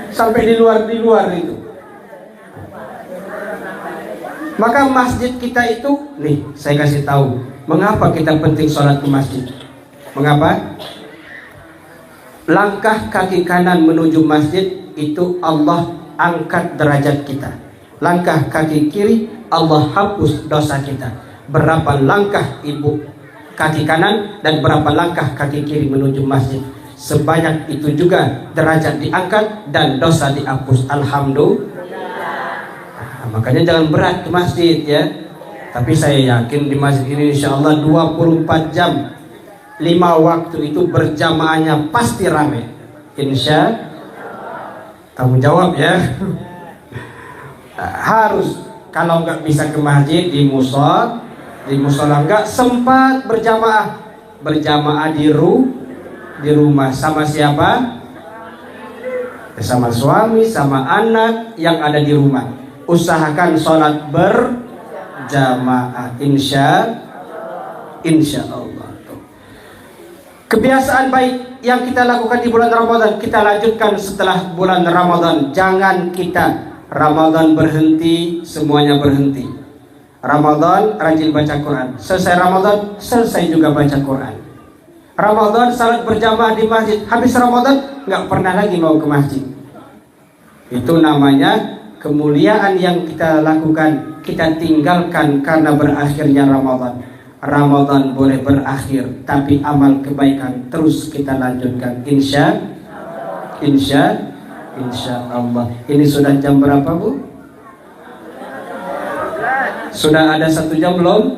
sampai di luar itu. Maka masjid kita itu, nih saya kasih tahu mengapa kita penting sholat ke masjid. Mengapa? Langkah kaki kanan menuju masjid itu Allah angkat derajat kita. Langkah kaki kiri Allah hapus dosa kita. Berapa langkah ibu kaki kanan dan berapa langkah kaki kiri menuju masjid, sebanyak itu juga derajat diangkat dan dosa dihapus. Alhamdulillah. Makanya jangan berat ke masjid ya. Tapi saya yakin di masjid ini insya Allah 24 jam 5 waktu itu berjamaahnya pasti ramai. Insya tanggung jawab ya. Harus, kalau nggak bisa ke masjid di musola nggak sempat berjamaah di rumah. Sama siapa? Sama suami, sama anak yang ada di rumah. Usahakan sholat berjamaah. Insya Allah. Kebiasaan baik yang kita lakukan di bulan Ramadan kita lanjutkan setelah bulan Ramadan. Jangan kita Ramadan berhenti, semuanya berhenti. Ramadan rajin baca Quran, selesai Ramadan selesai juga baca Quran. Ramadan salat berjamaah di masjid, habis Ramadan nggak pernah lagi mau ke masjid. Itu namanya kemuliaan yang kita lakukan kita tinggalkan karena berakhirnya Ramadan. Ramadan boleh berakhir, tapi amal kebaikan terus kita lanjutkan. Insya Allah. Ini sudah jam berapa bu? Sudah ada 1 jam belum?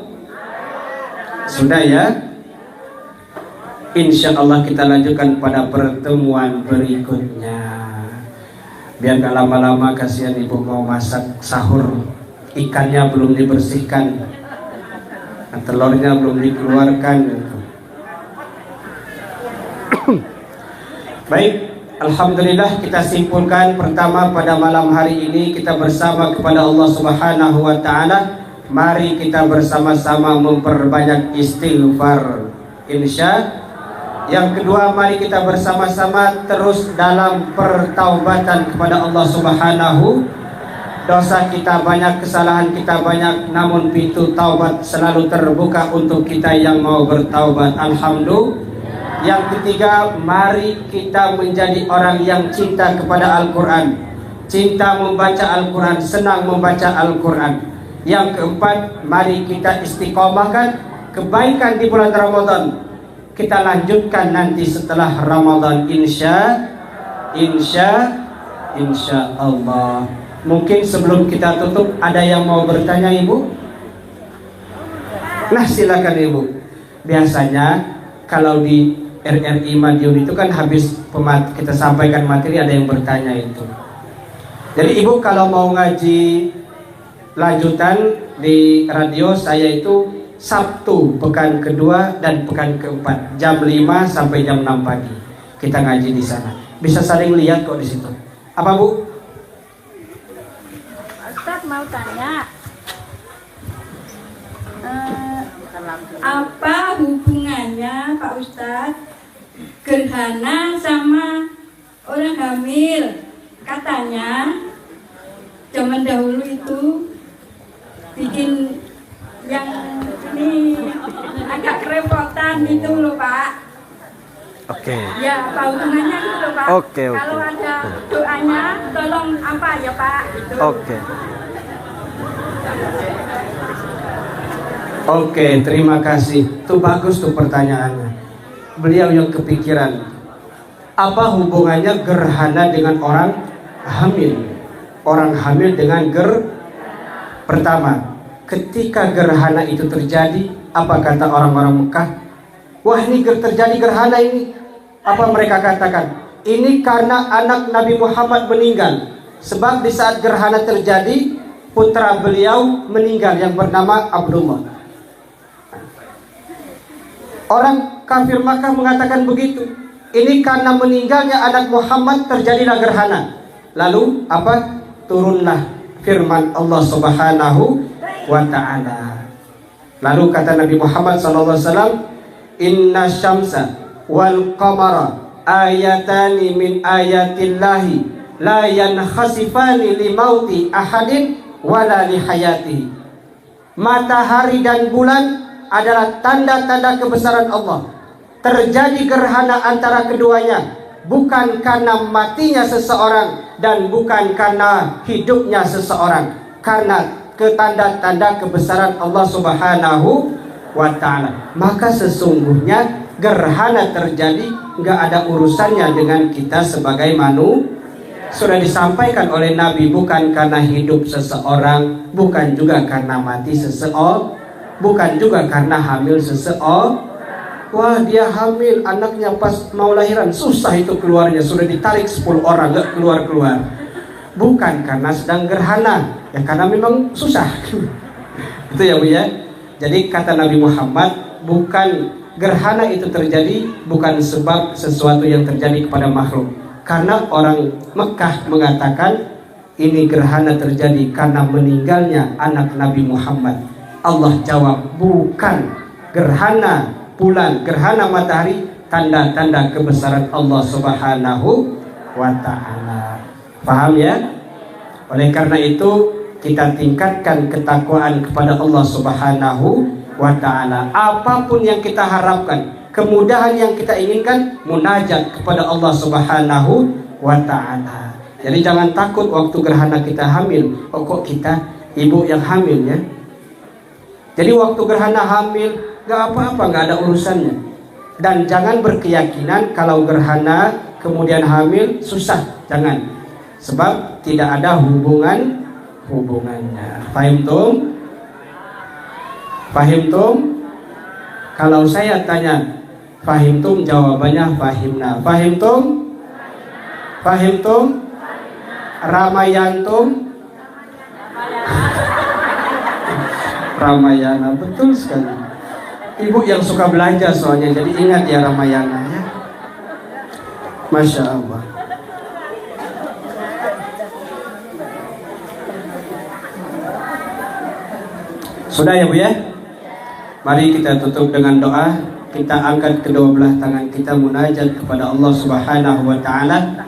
Sudah ya. Insya Allah kita lanjutkan pada pertemuan berikutnya. Biar gak lama-lama, kasihan ibu mau masak sahur, ikannya belum dibersihkan, telurnya belum dikeluarkan. Baik, alhamdulillah kita simpulkan pertama pada malam hari ini kita bersama kepada Allah Subhanahu wa taala. Mari kita bersama-sama memperbanyak istighfar. Yang kedua, mari kita bersama-sama terus dalam pertaubatan kepada Allah Subhanahu. Dosa kita banyak, kesalahan kita banyak, namun pintu taubat selalu terbuka untuk kita yang mau bertaubat. Alhamdulillah. Yang ketiga, mari kita menjadi orang yang cinta kepada Al-Quran, cinta membaca Al-Quran, senang membaca Al-Quran. Yang keempat, mari kita istiqomahkan kebaikan di bulan Ramadan. Kita lanjutkan nanti setelah Ramadan. Insya Allah. Mungkin sebelum kita tutup ada yang mau bertanya ibu? Nah silakan ibu. Biasanya kalau di RRI Madiun itu kan habis kita sampaikan materi ada yang bertanya itu. Jadi ibu kalau mau ngaji lanjutan di radio saya itu Sabtu pekan kedua dan pekan keempat jam 5 sampai jam 6 pagi kita ngaji di sana. Bisa saling lihat kok di situ. Apa Bu? Ustaz mau tanya, apa hubungannya Pak Ustadz gerhana sama orang hamil? Katanya zaman dahulu itu bikin yang ini agak kerepotan gitu loh Pak. Oke. Ya apa hubungannya gitu loh Pak. Oke. Kalau ada doanya tolong apa ya Pak gitu. Oke, terima kasih. Itu bagus tuh pertanyaannya. Beliau yang kepikiran. Apa hubungannya gerhana dengan orang hamil? Orang hamil dengan pertama, ketika gerhana itu terjadi, apa kata orang-orang Mekah? Wah, ini terjadi gerhana ini. Apa mereka katakan? Ini karena anak Nabi Muhammad meninggal. Sebab di saat gerhana terjadi, putra beliau meninggal yang bernama Abdullah. Orang kafir Makkah mengatakan begitu. Ini karena meninggalnya anak Muhammad terjadilah gerhana. Lalu apa? Turunlah firman Allah Subhanahu wa ta'ala. Lalu kata Nabi Muhammad SAW, inna syamsa wal qamara ayatani min ayatillahi la yankhasifani li mauti ahadin wala li hayatihi. Matahari dan bulan adalah tanda-tanda kebesaran Allah. Terjadi gerhana antara keduanya bukan karena matinya seseorang dan bukan karena hidupnya seseorang, karena ketanda-tanda kebesaran Allah Subhanahu wa ta'ala. Maka sesungguhnya gerhana terjadi nggak ada urusannya dengan kita sebagai manusia. Sudah disampaikan oleh Nabi, bukan karena hidup seseorang, bukan juga karena mati seseorang, bukan juga karena hamil seseorang. Wah, dia hamil, anaknya pas mau lahiran susah itu keluarnya, sudah ditarik 10 orang nggak keluar-keluar. Bukan karena sedang gerhana, ya karena memang susah. Itu ya Bu ya. Jadi kata Nabi Muhammad, bukan gerhana itu terjadi bukan sebab sesuatu yang terjadi kepada makhluk. Karena orang Mekah mengatakan ini gerhana terjadi karena meninggalnya anak Nabi Muhammad. Allah jawab, bukan. Gerhana bulan, gerhana matahari, tanda-tanda kebesaran Allah Subhanahu wa ta'ala. Paham ya? Oleh karena itu kita tingkatkan ketakwaan kepada Allah Subhanahu wa ta'ala. Apapun yang kita harapkan, kemudahan yang kita inginkan, munajat kepada Allah Subhanahu wa ta'ala. Jadi jangan takut waktu gerhana kita hamil. Oh, kok kita ibu yang hamil ya? Jadi waktu gerhana hamil gak apa-apa, gak ada urusannya. Dan jangan berkeyakinan kalau gerhana kemudian hamil susah. Jangan. Sebab tidak ada hubungannya. Fahim tum? Fahim tum? Kalau saya tanya fahim tum, jawabannya fahimna. Fahim tum? Fahim tum? Ramayantum? Ramayana, betul sekali. Ibu yang suka belanja soalnya, jadi ingat ya Ramayana ya. Masya Allah. Sudah ya Bu ya? Mari kita tutup dengan doa. Kita angkat kedua belah tangan kita munajat kepada Allah Subhanahu wa ta'ala.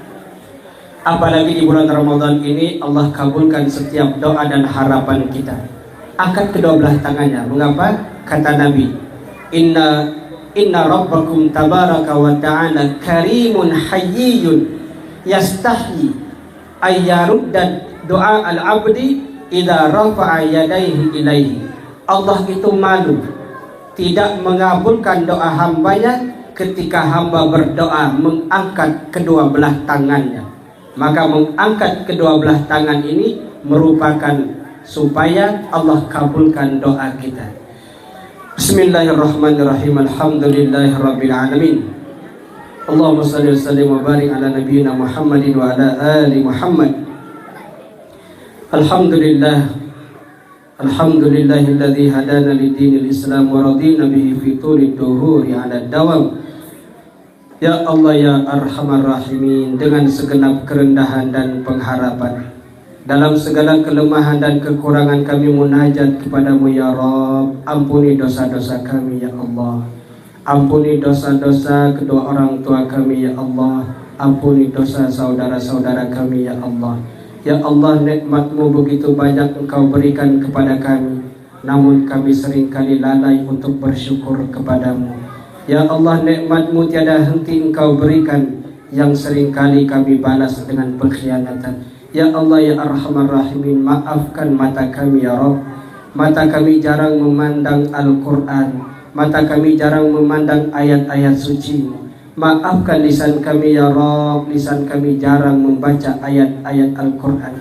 Apalagi di bulan Ramadan ini Allah kabulkan setiap doa dan harapan kita. Angkat kedua belah tangannya. Mengapa? Kata Nabi, Inna rabbakum tabaraka wa ta'ala karimun hayyun yastahyi ayyarudda doa al-abdi idza rafa'a yadayhi ilaihi. Allah itu malu tidak mengabulkan doa hambanya ketika hamba berdoa mengangkat kedua belah tangannya. Maka mengangkat kedua belah tangan ini merupakan supaya Allah kabulkan doa kita. Bismillahirrahmanirrahim. Alhamdulillahirabbil alamin. Allahumma shalli wa sallim wa barik ala nabiyyina Muhammadin wa ala ali Muhammad. Alhamdulillah Alhamdulillahilladzi hadana lidinil Islam wa radina bihi fi tuli duhuri ala dawam. Ya Allah ya Arhamar Rahimin, dengan segenap kerendahan dan pengharapan, dalam segala kelemahan dan kekurangan kami munajat kepadamu ya Rabb. Ampuni dosa-dosa kami ya Allah. Ampuni dosa-dosa kedua orang tua kami ya Allah. Ampuni dosa saudara-saudara kami ya Allah. Ya Allah, nikmat-Mu begitu banyak Engkau berikan kepada kami, namun kami seringkali lalai untuk bersyukur kepadamu. Ya Allah, nikmat-Mu tiada henti Engkau berikan, yang seringkali kami balas dengan pengkhianatan. Ya Allah ya Arhamar Rahimin, maafkan mata kami ya Rabb. Mata kami jarang memandang Al-Quran, mata kami jarang memandang ayat-ayat suci. Maafkan lisan kami ya Rabb, lisan kami jarang membaca ayat-ayat Al-Quran.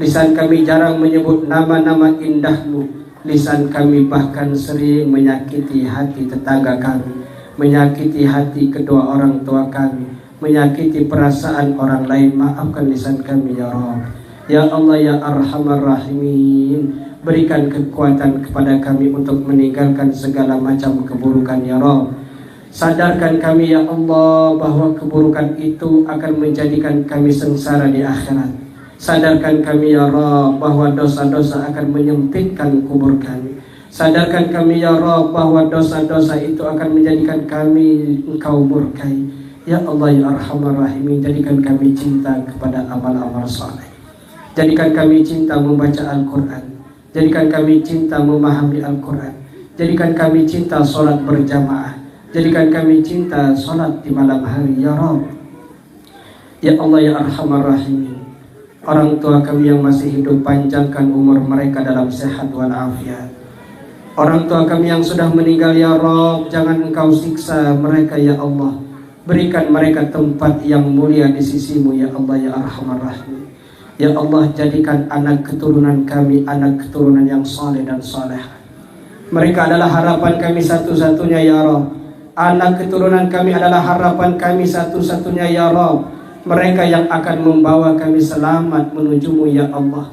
Lisan kami jarang menyebut nama-nama indah-Mu. Lisan kami bahkan sering menyakiti hati tetangga kami, menyakiti hati kedua orang tua kami, menyakiti perasaan orang lain. Maafkan lisan kami ya Rabb. Ya Allah ya Arhamar Rahimin, berikan kekuatan kepada kami untuk meninggalkan segala macam keburukan ya Rabb. Sadarkan kami ya Allah bahwa keburukan itu akan menjadikan kami sengsara di akhirat. Sadarkan kami ya Rabb bahwa dosa-dosa akan menyempitkan kubur kami. Sadarkan kami ya Rabb bahwa dosa-dosa itu akan menjadikan kami Engkau murkai. Ya Allah ya Arhamar Rahimin, jadikan kami cinta kepada amal-amal saleh. Jadikan kami cinta membaca Al-Quran. Jadikan kami cinta memahami Al-Quran. Jadikan kami cinta sholat berjamaah. Jadikan kami cinta sholat di malam hari ya Rabb. Ya Allah ya Arhamar Rahimin, orang tua kami yang masih hidup, panjangkan umur mereka dalam sehat walafiat. Orang tua kami yang sudah meninggal ya Rabb, jangan Engkau siksa mereka ya Allah. Berikan mereka tempat yang mulia di sisi-Mu ya Allah ya Arhamar Rahimin. Ya Allah, jadikan anak keturunan kami anak keturunan yang saleh dan salehah. Mereka adalah harapan kami satu-satunya ya Rabb. Anak keturunan kami adalah harapan kami satu-satunya ya Rabb. Mereka yang akan membawa kami selamat menuju-Mu ya Allah.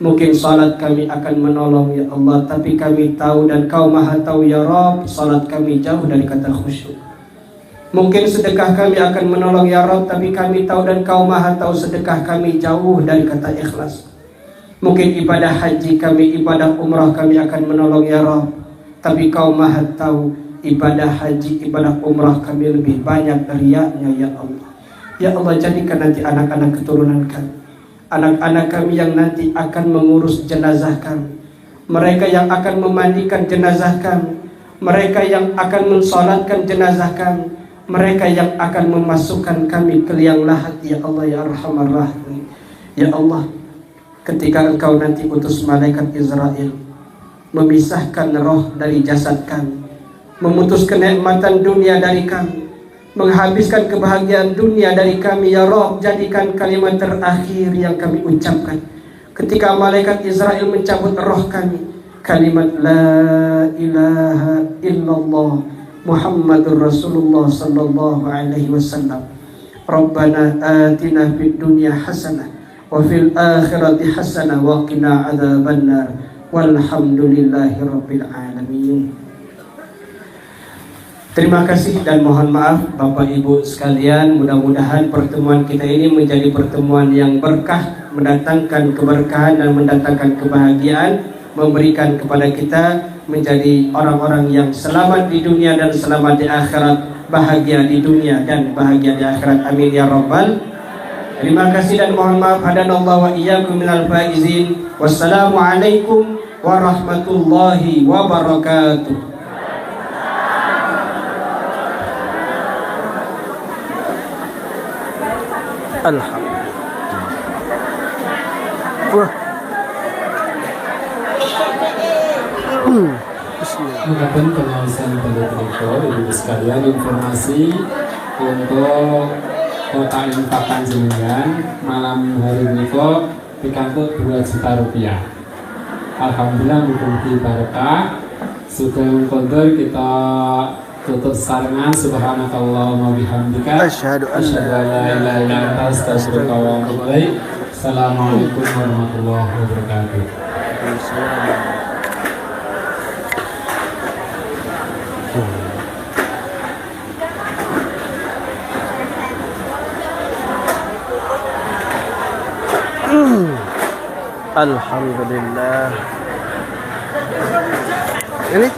Mungkin salat kami akan menolong ya Allah, tapi kami tahu dan Kau maha tahu ya Rabb, salat kami jauh dari kata khusyuk. Mungkin sedekah kami akan menolong ya Rabb, tapi kami tahu dan Kau maha tahu sedekah kami jauh dari kata ikhlas. Mungkin ibadah haji kami, ibadah umrah kami akan menolong ya Rabb, tapi Kau maha tahu ibadah haji, ibadah umrah kami lebih banyak riaknya ya Allah. Ya Allah, jadikan nanti anak-anak keturunan kami, anak-anak kami yang nanti akan mengurus jenazah kami, mereka yang akan memandikan jenazah kami, mereka yang akan mensolatkan jenazah kami, mereka yang akan memasukkan kami ke liang lahat ya Allah ya Arhamar Rahim. Ya Allah, ketika Engkau nanti utus malaikat Israel memisahkan roh dari jasad kami, memutus kenikmatan dunia dari kami, menghabiskan kebahagiaan dunia dari kami ya Rabb, jadikan kalimat terakhir yang kami ucapkan ketika malaikat Israel mencabut roh kami, kalimat la ilaha illallah Muhammadur Rasulullah sallallahu alaihi wasallam. Rabbana atina fid dunya hasanah wa fil akhirati hasanah wa qina adzabannar walhamdulillahi rabbil alamin. Terima kasih dan mohon maaf Bapak Ibu sekalian. Mudah-mudahan pertemuan kita ini menjadi pertemuan yang berkah, mendatangkan keberkahan dan mendatangkan kebahagiaan, memberikan kepada kita menjadi orang-orang yang selamat di dunia dan selamat di akhirat, bahagia di dunia dan bahagia di akhirat. Amin ya Rabbal. Terima kasih dan mohon maaf. Hadanallahu wa iyyakum minal faizin. Wassalamualaikum warahmatullahi wabarakatuh. Alhamdulillah. Mungkin penjelasan pada Ibu sekalian, informasi untuk total infak jenengan malam hari ini dikangkut 2 juta rupiah. Alhamdulillah, mudah-mudahan barokah. Sudah kondur kita tutup sarangan. Subhanakallahumma bihamdika Asyhadu an asyhadu an la ilaha illa anta astaghfiruka wa atubu ilaik. Assalamualaikum warahmatullahi wabarakatuh. la Alhamdulillah. Ini